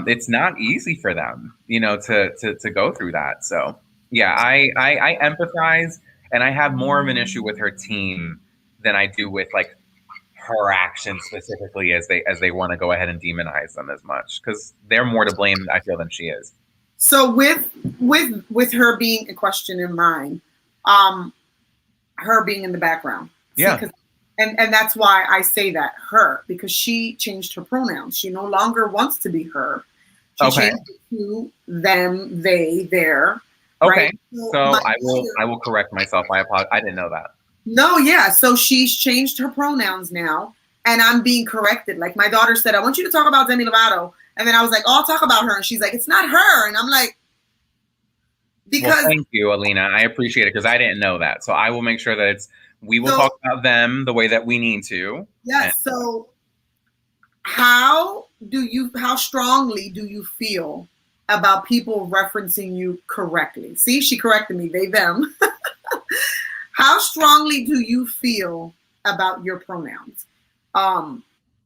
It's not easy for them, to go through that. So yeah, I empathize, and I have more of an issue with her team than I do with, like, her actions specifically as they want to go ahead and demonize them as much, because they're more to blame, I feel, than she is. So with her being a question in mind, her being in the background. Yeah. See, and that's why I say that, her, because she changed her pronouns. She no longer wants to be her. She changed it to them, they, their. Okay. Right? So I will correct myself. I apologize. I didn't know that. No, yeah. So she's changed her pronouns now, and I'm being corrected. Like my daughter said, I want you to talk about Demi Lovato. And then I was like, oh, I'll talk about her. And she's like, it's not her. And I'm like, because. Well, thank you, Alina. I appreciate it, because I didn't know that. So I will make sure that we will talk about them the way that we need to. Yes. So how strongly do you feel about people referencing you correctly? See, she corrected me, they, them. How strongly do you feel about your pronouns? And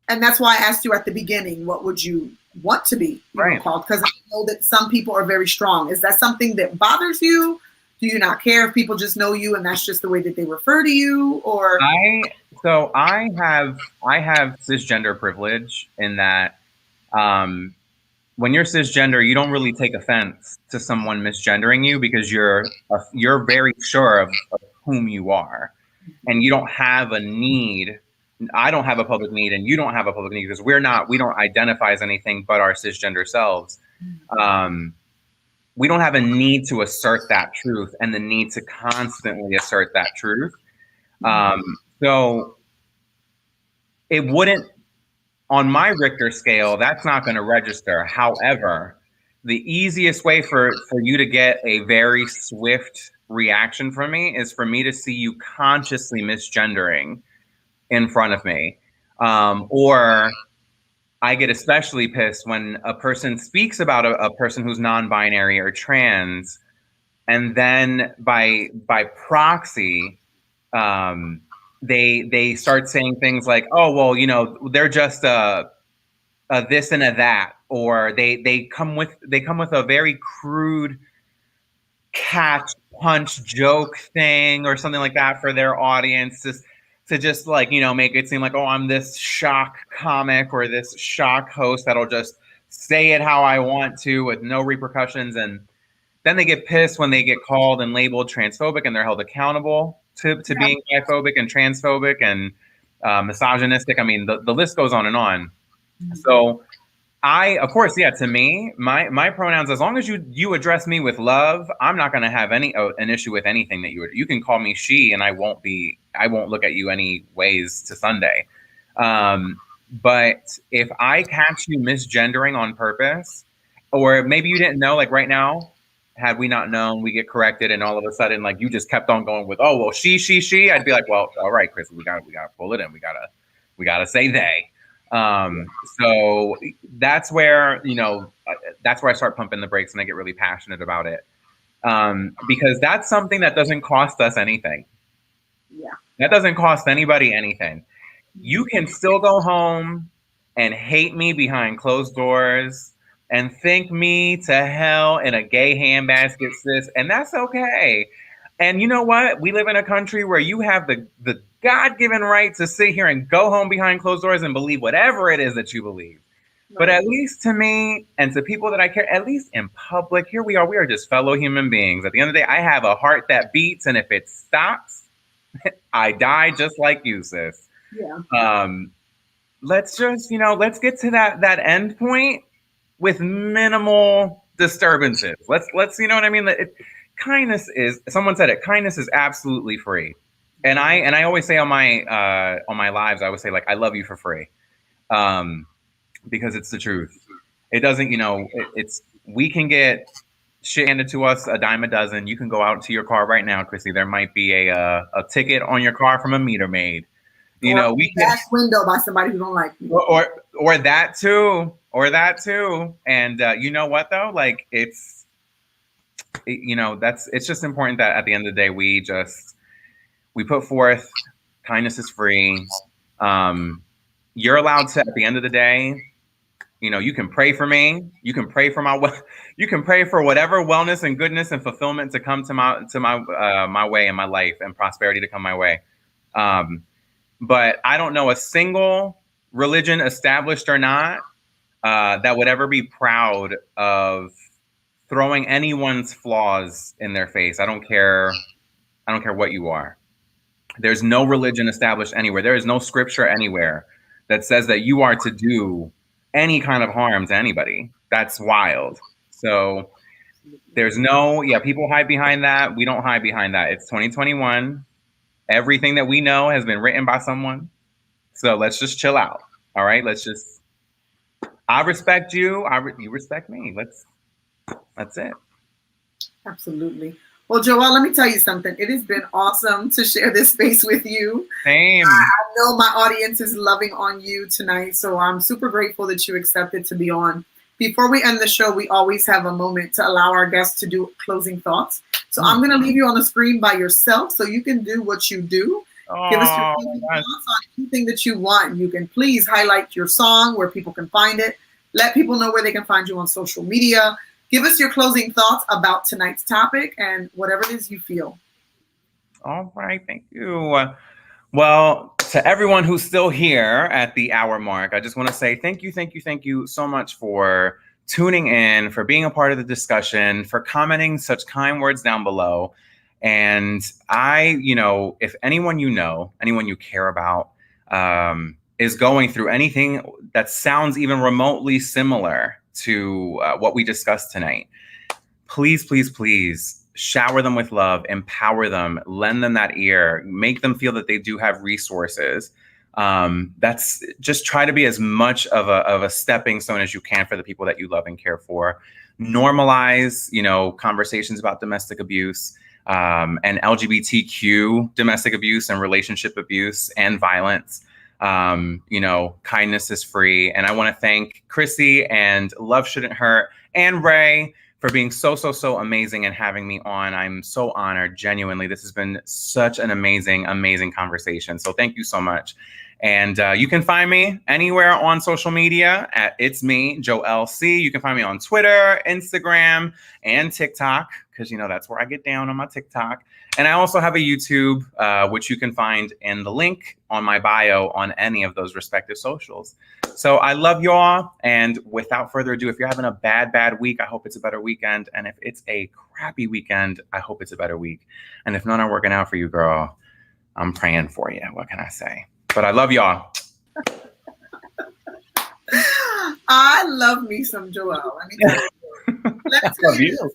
that's why I asked you at the beginning, what would you want to be called? Because I know that some people are very strong. Is that something that bothers you? Do you not care if people just know you and that's just the way that they refer to you? Or I have cisgender privilege in that when you're cisgender, you don't really take offense to someone misgendering you, because you're very sure of whom you are, and you don't have a need. I don't have a public need, and you don't have a public need, because we don't identify as anything but our cisgender selves. We don't have a need to assert that truth and the need to constantly assert that truth. So it wouldn't, on my Richter scale, that's not going to register. However, the easiest way for you to get a very swift reaction from me is for me to see you consciously misgendering in front of me. Or I get especially pissed when a person speaks about a person who's non-binary or trans, and then by proxy, they start saying things like, oh, well, you know, they're just a this and a that, or they come with a very crude catch punch joke thing or something like that for their audience, to just like, you know, make it seem like, oh, I'm this shock comic or this shock host that'll just say it how I want to with no repercussions. And then they get pissed when they get called and labeled transphobic, and they're held accountable to being biphobic and transphobic and misogynistic. I mean, the list goes on and on. So of course, to me, my pronouns, as long as you address me with love, I'm not going to have an issue with anything that you can call me she, and I won't look at you any ways to Sunday. But if I catch you misgendering on purpose, or maybe you didn't know, like right now, had we not known, we get corrected, and all of a sudden, like, you just kept on going with, oh, well, she, I'd be like, well, all right, Chris, we gotta pull it in. We gotta say they. So that's where, that's where I start pumping the brakes and I get really passionate about it. Because that's something that doesn't cost us anything. Yeah. That doesn't cost anybody anything. You can still go home and hate me behind closed doors and think me to hell in a gay handbasket, sis, and that's okay. And you know what? We live in a country where you have the God-given right to sit here and go home behind closed doors and believe whatever it is that you believe. Right. But at least to me and to people that I care, at least in public, here we are just fellow human beings. At the end of the day, I have a heart that beats, and if it stops, I die just like you, sis. Yeah. Let's just, let's get to that end point with minimal disturbances. Let's you know what I mean? Kindness is, someone said it, kindness is absolutely free. And I always say on my lives, I always say, like, I love you for free. Because it's the truth. It doesn't, we can get shit handed to us a dime a dozen. You can go out to your car right now, Chrissy. There might be a ticket on your car from a meter maid. We can back window by somebody who don't like you. Or that too. And you know what though? Like it's just important that at the end of the day we put forth kindness is free. You're allowed to, at the end of the day, you can pray for me. You can pray for you can pray for whatever wellness and goodness and fulfillment to come to my way in my life and prosperity to come my way. but I don't know a single religion, established or not, that would ever be proud of throwing anyone's flaws in their face. I don't care what you are. There's no religion established anywhere. There is no scripture anywhere that says that you are to do any kind of harm to anybody. That's wild. So there's people hide behind that. We don't hide behind that. It's 2021. Everything that we know has been written by someone. So let's just chill out. All right. I respect you. You respect me. That's it. Absolutely. Well, Joel, let me tell you something. It has been awesome to share this space with you. Same. I know my audience is loving on you tonight, so I'm super grateful that you accepted to be on. Before we end the show, we always have a moment to allow our guests to do closing thoughts. So I'm going to leave you on the screen by yourself so you can do what you do. Give us your closing thoughts on anything that you want. You can please highlight your song, where people can find it. Let people know where they can find you on social media. Give us your closing thoughts about tonight's topic and whatever it is you feel. All right. Thank you. Well, to everyone who's still here at the hour mark, I just want to say thank you so much for tuning in, for being a part of the discussion, for commenting such kind words down below. And if anyone anyone you care about, is going through anything that sounds even remotely similar to what we discussed tonight, please shower them with love, empower them, lend them that ear, make them feel that they do have resources. That's just try to be as much of a stepping stone as you can for the people that you love and care for. Normalize, conversations about domestic abuse, and LGBTQ domestic abuse and relationship abuse and violence. Kindness is free. And I want to thank Chrissy and Love Shouldn't Hurt and Ray for being so amazing and having me on. I'm so honored, genuinely. This has been such an amazing conversation. So thank you so much. And you can find me anywhere on social media at It's Me, Joel C. You can find me on Twitter, Instagram, and TikTok, because that's where I get down on my TikTok. And I also have a YouTube, which you can find in the link on my bio on any of those respective socials. So I love you all. And without further ado, if you're having a bad week, I hope it's a better weekend. And if it's a crappy weekend, I hope it's a better week. And if none are working out for you, girl, I'm praying for you. What can I say? But I love y'all. I love me some Joel. I mean, I love you.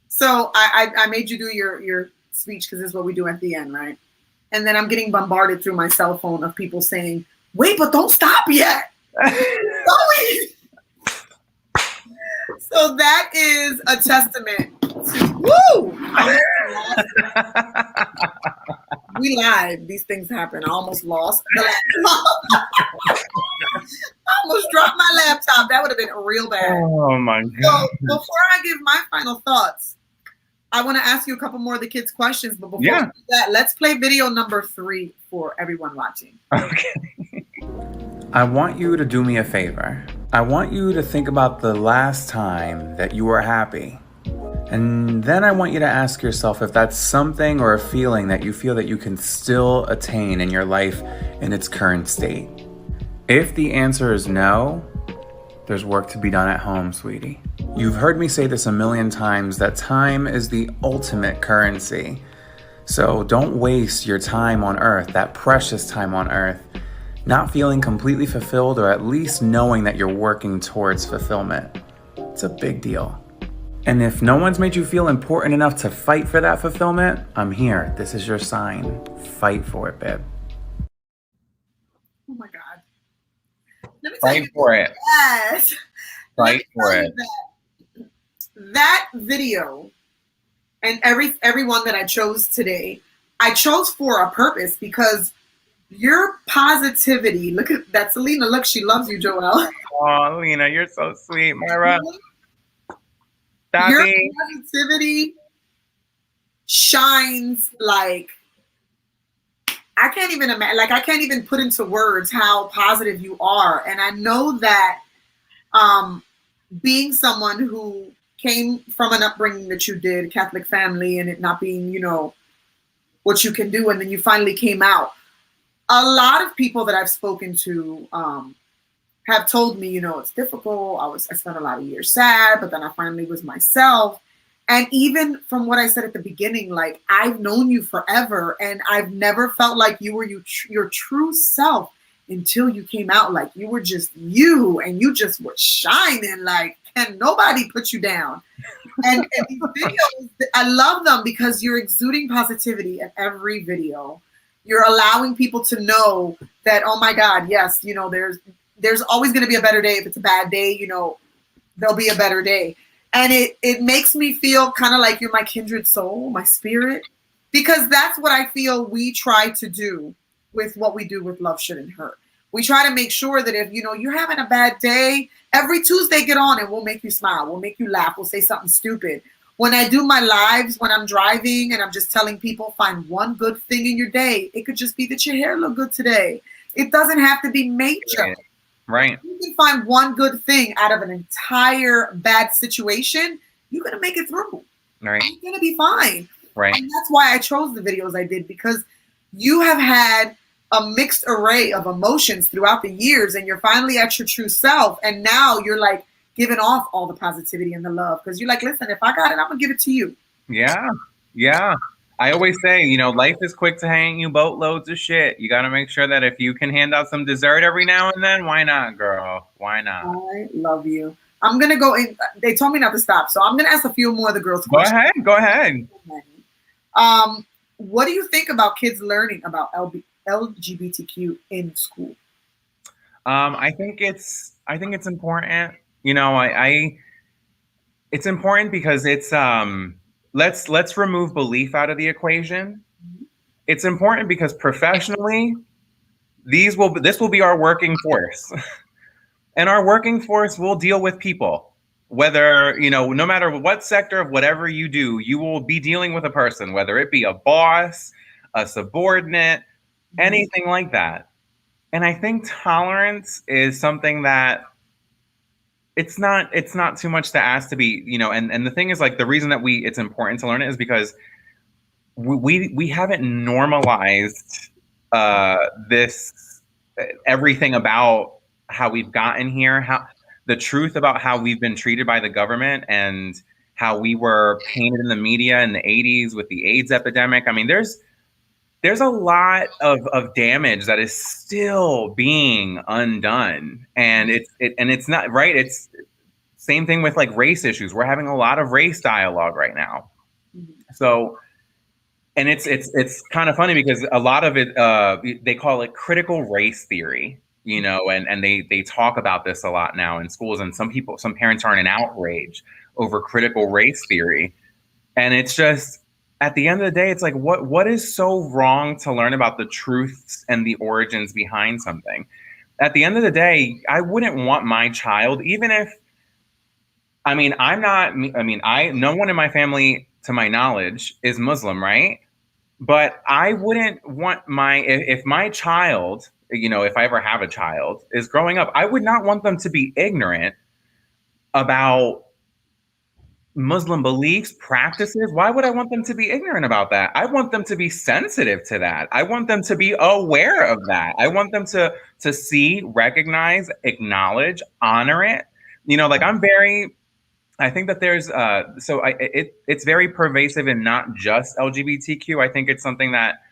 So I made you do your speech because this is what we do at the end, right? And then I'm getting bombarded through my cell phone of people saying, "Wait, but don't stop yet." So that is a testament to woo. We live. These things happen. I almost lost the laptop. I almost dropped my laptop. That would have been real bad. Oh my God. So before I give my final thoughts, I want to ask you a couple more of the kids' questions. But before we do that, let's play video number 3 for everyone watching. Okay. I want you to do me a favor. I want you to think about the last time that you were happy. And then I want you to ask yourself if that's something or a feeling that you feel that you can still attain in your life in its current state. If the answer is no, there's work to be done at home, sweetie. You've heard me say this a million times, that time is the ultimate currency. So don't waste your time on earth, that precious time on earth, not feeling completely fulfilled, or at least knowing that you're working towards fulfillment. It's a big deal. And if no one's made you feel important enough to fight for that fulfillment, I'm here. This is your sign. Fight for it, babe. Oh my God. Let me Fight for it. Yes. Fight for it. That video and everyone that I chose today, I chose for a purpose, because your positivity, look at that, Selena, look, she loves you, Joel. Oh, Lena, you're so sweet, Myra. Your positivity shines like, I can't even imagine, like I can't even put into words how positive you are. And I know that being someone who came from an upbringing that you did, Catholic family, and it not being, what you can do, and then you finally came out. a lot of people that I've spoken to have told me, it's difficult. I spent a lot of years sad, but then I finally was myself. And even from what I said at the beginning, like, I've known you forever, and I've never felt like you were your true self until you came out. Like, you were just you, and you just were shining. Like, and nobody put you down. And these videos, I love them because you're exuding positivity in every video. You're allowing people to know that, oh my God, yes, there's always going to be a better day. If it's a bad day, there'll be a better day. And it makes me feel kind of like you're my kindred soul, my spirit, because that's what I feel we try to do with what we do with Love Shouldn't Hurt. We try to make sure that if, you're having a bad day, every Tuesday, get on and we'll make you smile. We'll make you laugh. We'll say something stupid. When I do my lives, when I'm driving and I'm just telling people, find one good thing in your day. It could just be that your hair look good today. It doesn't have to be major. Right. You can find one good thing out of an entire bad situation. You're going to make it through. Right. You're going to be fine. Right. And that's why I chose the videos I did, because you have had a mixed array of emotions throughout the years, and you're finally at your true self. And now you're like giving off all the positivity and the love, because you're like, listen, if I got it, I'm going to give it to you. Yeah. Yeah. I always say, life is quick to hang you boatloads of shit. You got to make sure that if you can hand out some dessert every now and then, why not, girl? Why not? I love you. I'm going to go in. They told me not to stop, so I'm going to ask a few more of the girls' questions. Go ahead. What do you think about kids learning about LGBTQ in school? I think it's important. It's important because it's let's remove belief out of the equation. It's important because professionally, this will be our working force. And our working force will deal with people. Whether, no matter what sector of whatever you do, you will be dealing with a person, whether it be a boss, a subordinate, anything like that. And I think tolerance is something that it's not too much to ask to be, and the thing is, like, the reason that it's important to learn it is because we haven't normalized this everything about how we've gotten here, how the truth about how we've been treated by the government and how we were painted in the media in the 80s with the AIDS epidemic. I mean, there's a lot of damage that is still being undone, and it's not right. It's same thing with, like, race issues. We're having a lot of race dialogue right now. So, and it's kind of funny because a lot of it, they call it critical race theory, and they talk about this a lot now in schools, and some parents are in an outrage over critical race theory. And it's just, at the end of the day, it's like, what is so wrong to learn about the truths and the origins behind something? At the end of the day, I wouldn't want my child, even if, no one in my family, to my knowledge, is Muslim, right? But I wouldn't want if my child, if I ever have a child, is growing up, I would not want them to be ignorant about Muslim beliefs, practices. Why would I want them to be ignorant about that? I want them to be sensitive to that. I want them to be aware of that. I want them to see, recognize, acknowledge, honor it. I think that there's it's very pervasive and not just LGBTQ. I think it's something that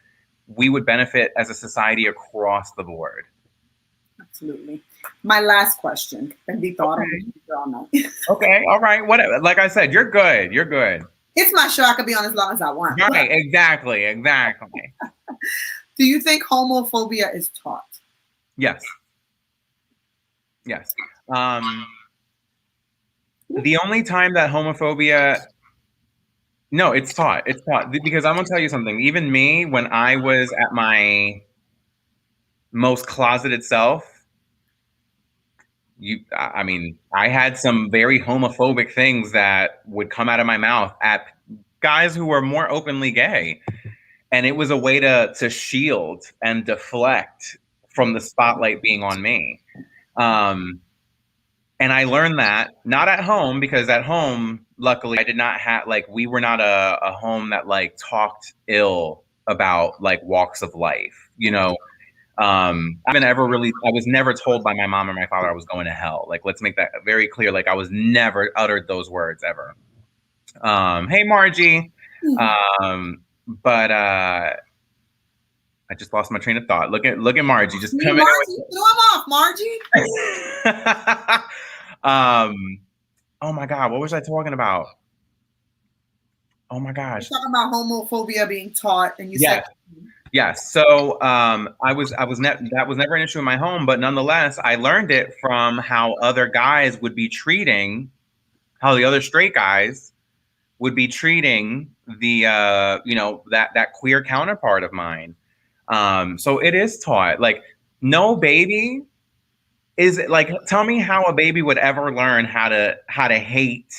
we would benefit as a society across the board. Absolutely. My last question. Okay. Okay. All right. Whatever. Like I said, you're good. You're good. It's my show. I can be on as long as I want. Right. Exactly. Do you think homophobia is taught? Yes. The only time that homophobia, no, it's taught. It's taught because I'm gonna tell you something. Even me, when I was at my most closeted self, I had some very homophobic things that would come out of my mouth at guys who were more openly gay, and it was a way to shield and deflect from the spotlight being on me. And I learned that not at home, because at home, luckily, I did not have, we were not a home that talked ill about walks of life, I was never told by my mom or my father I was going to hell. Like, let's make that very clear. Like, I was never uttered those words ever. Hey, Margie. But I just lost my train of thought. Look at Margie. Just come in. Margie, throw him off, Margie. Oh my God, what was I talking about? Oh my gosh. You're talking about homophobia being taught, and you said. Yes. So that was never an issue in my home, but nonetheless, I learned it from how other guys would be treating, how the other straight guys would be treating the that queer counterpart of mine. So it is taught. Like, no baby is like, tell me how a baby would ever learn how to hate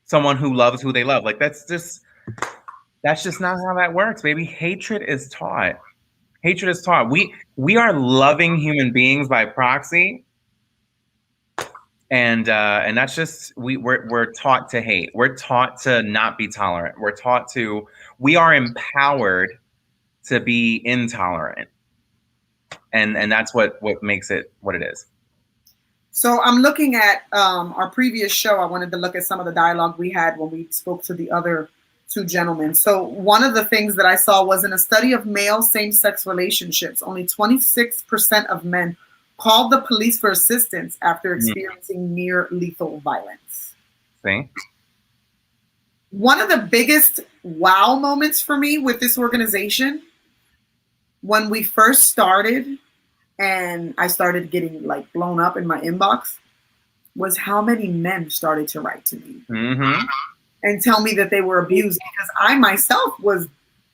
someone who loves who they love. Like, that's just not how that works, baby. Hatred is taught. Hatred is taught. We are loving human beings by proxy. And that's just, we're taught to hate. We're taught to not be tolerant. We are empowered to be intolerant. And that's what makes it what it is. So I'm looking at our previous show. I wanted to look at some of the dialogue we had when we spoke to the other two gentlemen. So one of the things that I saw was, in a study of male same-sex relationships, only 26% of men called the police for assistance after experiencing near lethal violence. See? One of the biggest wow moments for me with this organization, when we first started and I started getting like blown up in my inbox, was how many men started to write to me and tell me that they were abused, because I myself was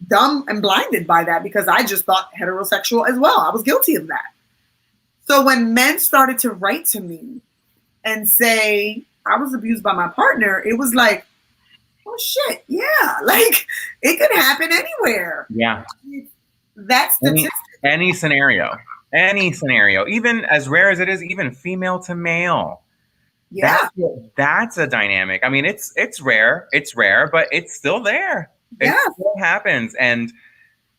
dumb and blinded by that, because I just thought heterosexual as well. I was guilty of that. So when men started to write to me and say I was abused by my partner, it was like, oh shit, yeah, like it could happen anywhere. Yeah. That's any scenario, even as rare as it is, even female to male. Yeah. That's a dynamic. I mean, it's rare, but it's still there. Yeah. It still happens. And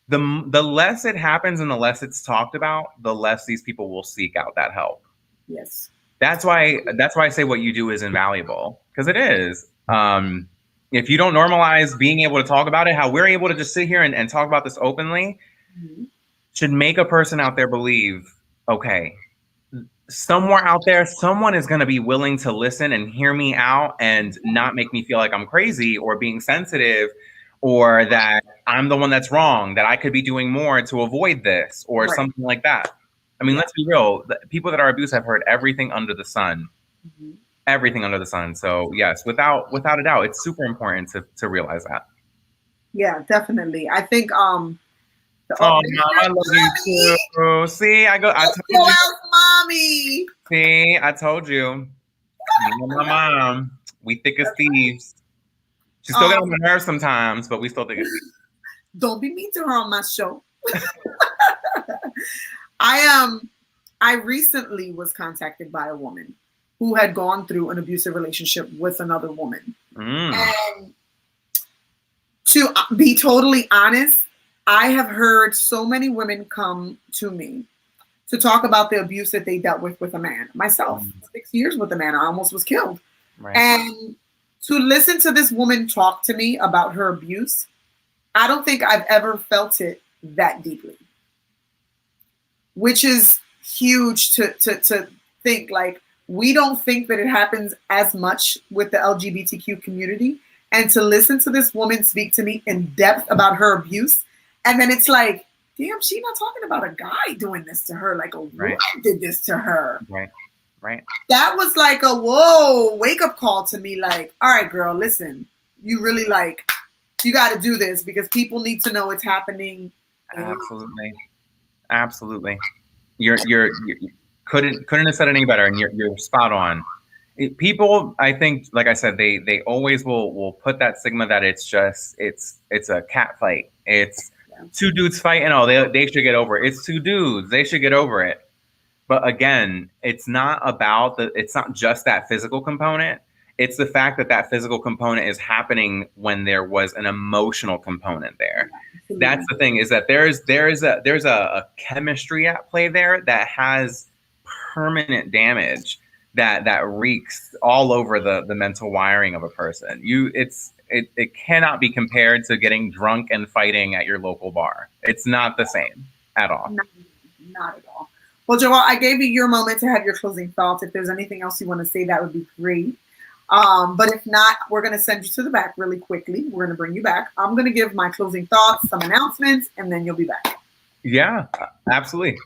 the less it happens and the less it's talked about, the less these people will seek out that help. Yes. That's why I say what you do is invaluable, because it is. If you don't normalize being able to talk about it, how we're able to just sit here and talk about this openly, should make a person out there believe, okay, somewhere out there, someone is going to be willing to listen and hear me out and not make me feel like I'm crazy or being sensitive, or that I'm the one that's wrong, that I could be doing more to avoid this, or something like that. I mean, let's be real. The people that are abused have heard everything under the sun. Everything under the sun. So yes, without a doubt, it's super important to realize that. Yeah, definitely. I think Mom, I love you too. See, I told you. Mommy. See, I told you. Me and my mom, we thick as thieves. She still got on my nerves sometimes, but we still thick as thieves. Don't be mean to her on my show. I recently was contacted by a woman who had gone through an abusive relationship with another woman. And to be totally honest, I have heard so many women come to me to talk about the abuse that they dealt with a man. Myself, 6 years with a man, I almost was killed. Right. And to listen to this woman talk to me about her abuse, I don't think I've ever felt it that deeply, which is huge to think. Like, we don't think that it happens as much with the LGBTQ community. And to listen to this woman speak to me in depth about her abuse, and then it's like, damn, she's not talking about a guy doing this to her. Like, a woman did this to her. Right. That was like a whoa, wake up call to me. Like, all right, girl, listen, you really you got to do this, because people need to know it's happening. Absolutely. You couldn't have said it any better, and you're spot on. People, I think, like I said, they always will put that stigma that it's a cat fight. It's two dudes fighting. Oh, they should get over it. It's two dudes. They should get over it. But again, it's not just that physical component. It's the fact that that physical component is happening when there was an emotional component there. That's the thing, is that there's a chemistry at play there that has permanent damage that wreaks all over the mental wiring of a person. It cannot be compared to getting drunk and fighting at your local bar. It's not the same at all. Not at all. Well, Joel, I gave you your moment to have your closing thoughts. If there's anything else you want to say, that would be great. But if not, we're going to send you to the back really quickly. We're going to bring you back. I'm going to give my closing thoughts, some announcements, and then you'll be back. Yeah, absolutely.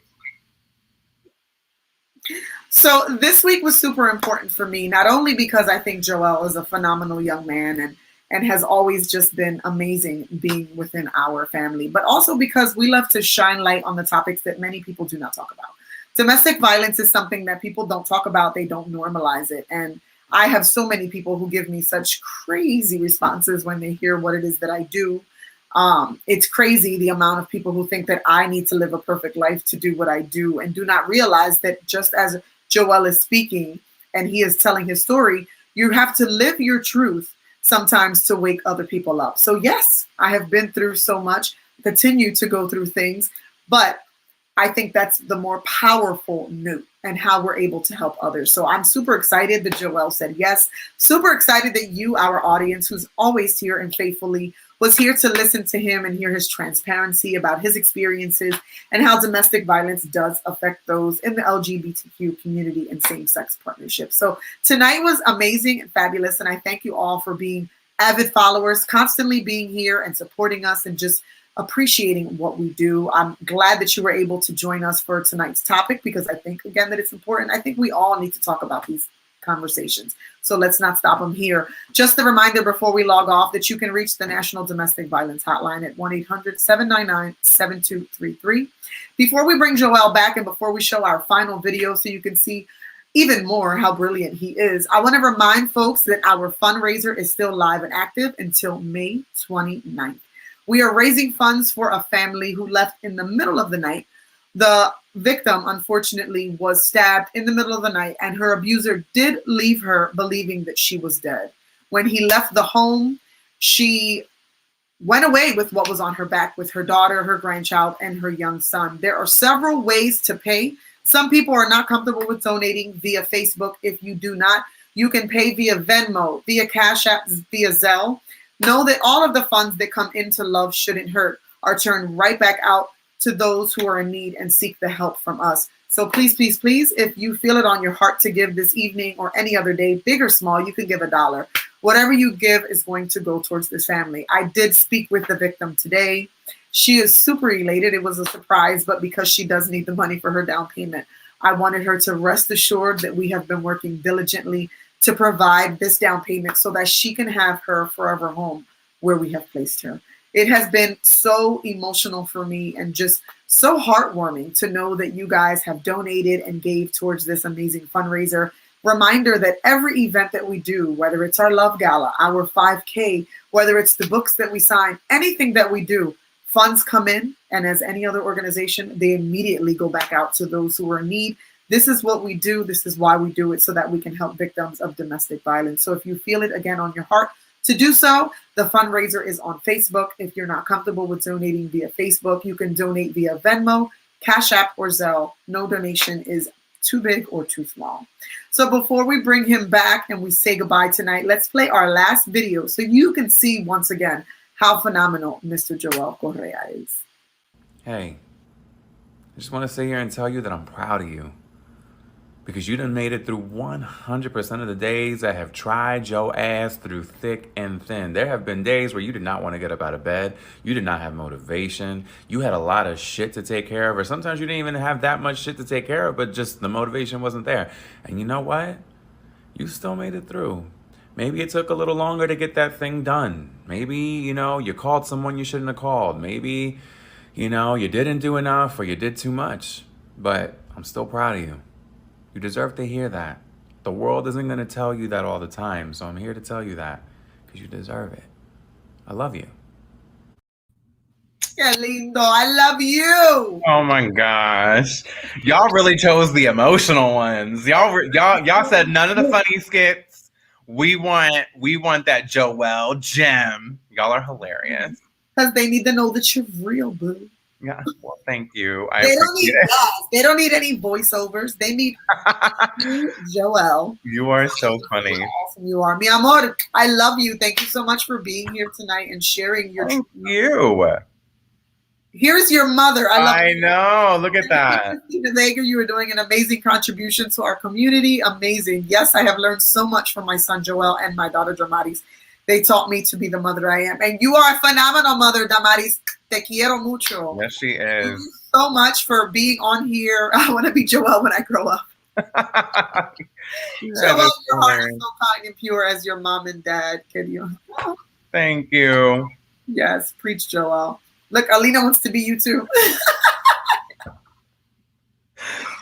So this week was super important for me, not only because I think Joel is a phenomenal young man and has always just been amazing being within our family, but also because we love to shine light on the topics that many people do not talk about. Domestic violence is something that people don't talk about. They don't normalize it. And I have so many people who give me such crazy responses when they hear what it is that I do. It's crazy the amount of people who think that I need to live a perfect life to do what I do and do not realize that just as Joel is speaking and he is telling his story, you have to live your truth sometimes to wake other people up. So yes, I have been through so much, continue to go through things, but I think that's the more powerful note and how we're able to help others. So I'm super excited that Joel said yes. Super excited that you, our audience, who's always here and faithfully was here to listen to him and hear his transparency about his experiences and how domestic violence does affect those in the LGBTQ community and same-sex partnerships. So tonight was amazing and fabulous, and I thank you all for being avid followers, constantly being here and supporting us and just appreciating what we do. I'm glad that you were able to join us for tonight's topic because I think, again, that it's important. I think we all need to talk about these conversations. So let's not stop them here. Just a reminder before we log off that you can reach the National Domestic Violence Hotline at 1-800-799-7233. Before we bring Joel back and before we show our final video so you can see even more how brilliant he is, I want to remind folks that our fundraiser is still live and active until May 29th. We are raising funds for a family who left in the middle of the night. The victim, unfortunately, was stabbed in the middle of the night, and her abuser did leave her believing that she was dead. When he left the home, she went away with what was on her back, with her daughter, her grandchild, and her young son. There are several ways to pay. Some people are not comfortable with donating via Facebook. If you do not, you can pay via Venmo, via Cash App, via Zelle. Know that all of the funds that come into Love Shouldn't Hurt are turned right back out to those who are in need and seek the help from us. So please, please, please, if you feel it on your heart to give this evening or any other day, big or small, you can give $1. Whatever you give is going to go towards this family. I did speak with the victim today. She is super elated. It was a surprise, but because she does need the money for her down payment, I wanted her to rest assured that we have been working diligently to provide this down payment so that she can have her forever home where we have placed her. It has been so emotional for me and just so heartwarming to know that you guys have donated and gave towards this amazing fundraiser. Reminder that every event that we do, whether it's our Love Gala, our 5K, whether it's the books that we sign, anything that we do, funds come in, and as any other organization, they immediately go back out to those who are in need. This is what we do. This is why we do it, so that we can help victims of domestic violence. So if you feel it again on your heart to do so, the fundraiser is on Facebook. If you're not comfortable with donating via Facebook, you can donate via Venmo, Cash App, or Zelle. No donation is too big or too small. So before we bring him back and we say goodbye tonight, let's play our last video so you can see once again how phenomenal Mr. Joel Correa is. Hey, I just want to sit here and tell you that I'm proud of you. Because you done made it through 100% of the days that have tried your ass through thick and thin. There have been days where you did not want to get up out of bed. You did not have motivation. You had a lot of shit to take care of. Or sometimes you didn't even have that much shit to take care of, but just the motivation wasn't there. And you know what? You still made it through. Maybe it took a little longer to get that thing done. Maybe, you called someone you shouldn't have called. Maybe, you didn't do enough or you did too much. But I'm still proud of you. You deserve to hear that. The world isn't going to tell you that all the time, so I'm here to tell you that because you deserve it. I love you. Que lindo. I love you. Oh my gosh. Y'all really chose the emotional ones. Y'all said none of the funny skits. We want that Joel gem. Y'all are hilarious. Because they need to know that you're real, boo. Yeah. Well, thank you. I They don't need appreciate it. us. They don't need any voiceovers. They need you, Joel. You are so funny. Awesome you are. Mi amor, I love you. Thank you so much for being here tonight and sharing your Thank you. Here's your mother. I know. Look at that. Christina Vega, you are doing an amazing contribution to our community. Amazing. Yes, I have learned so much from my son Joel and my daughter Damaris. They taught me to be the mother I am. And you are a phenomenal mother, Damaris. Te quiero mucho. Yes, she Thank is. you so much for being on here. I want to be Joel when I grow up. Joel, your heart is so kind and pure as your mom and dad. Can you? Thank you. Yes, preach, Joel. Look, Alina wants to be you too.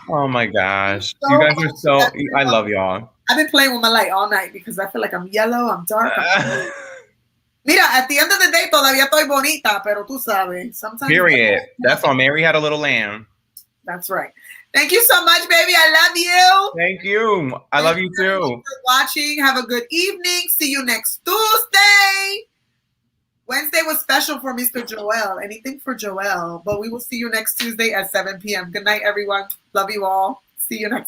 Oh my gosh. So You guys are much so, everyone. I love y'all. I've been playing with my light all night because I feel like I'm yellow, I'm dark. Mira, at the end of the day, todavía estoy bonita, pero tú sabes. Sometimes. Period. That's why Mary had a little lamb. That's right. Thank you so much, baby. I love you. Thank you. I love you Thank too. for watching. Have a good evening. See you next Tuesday. Wednesday was special for Mr. Joel. Anything for Joel. But we will see you next Tuesday at 7 p.m. Good night, everyone. Love you all. See you next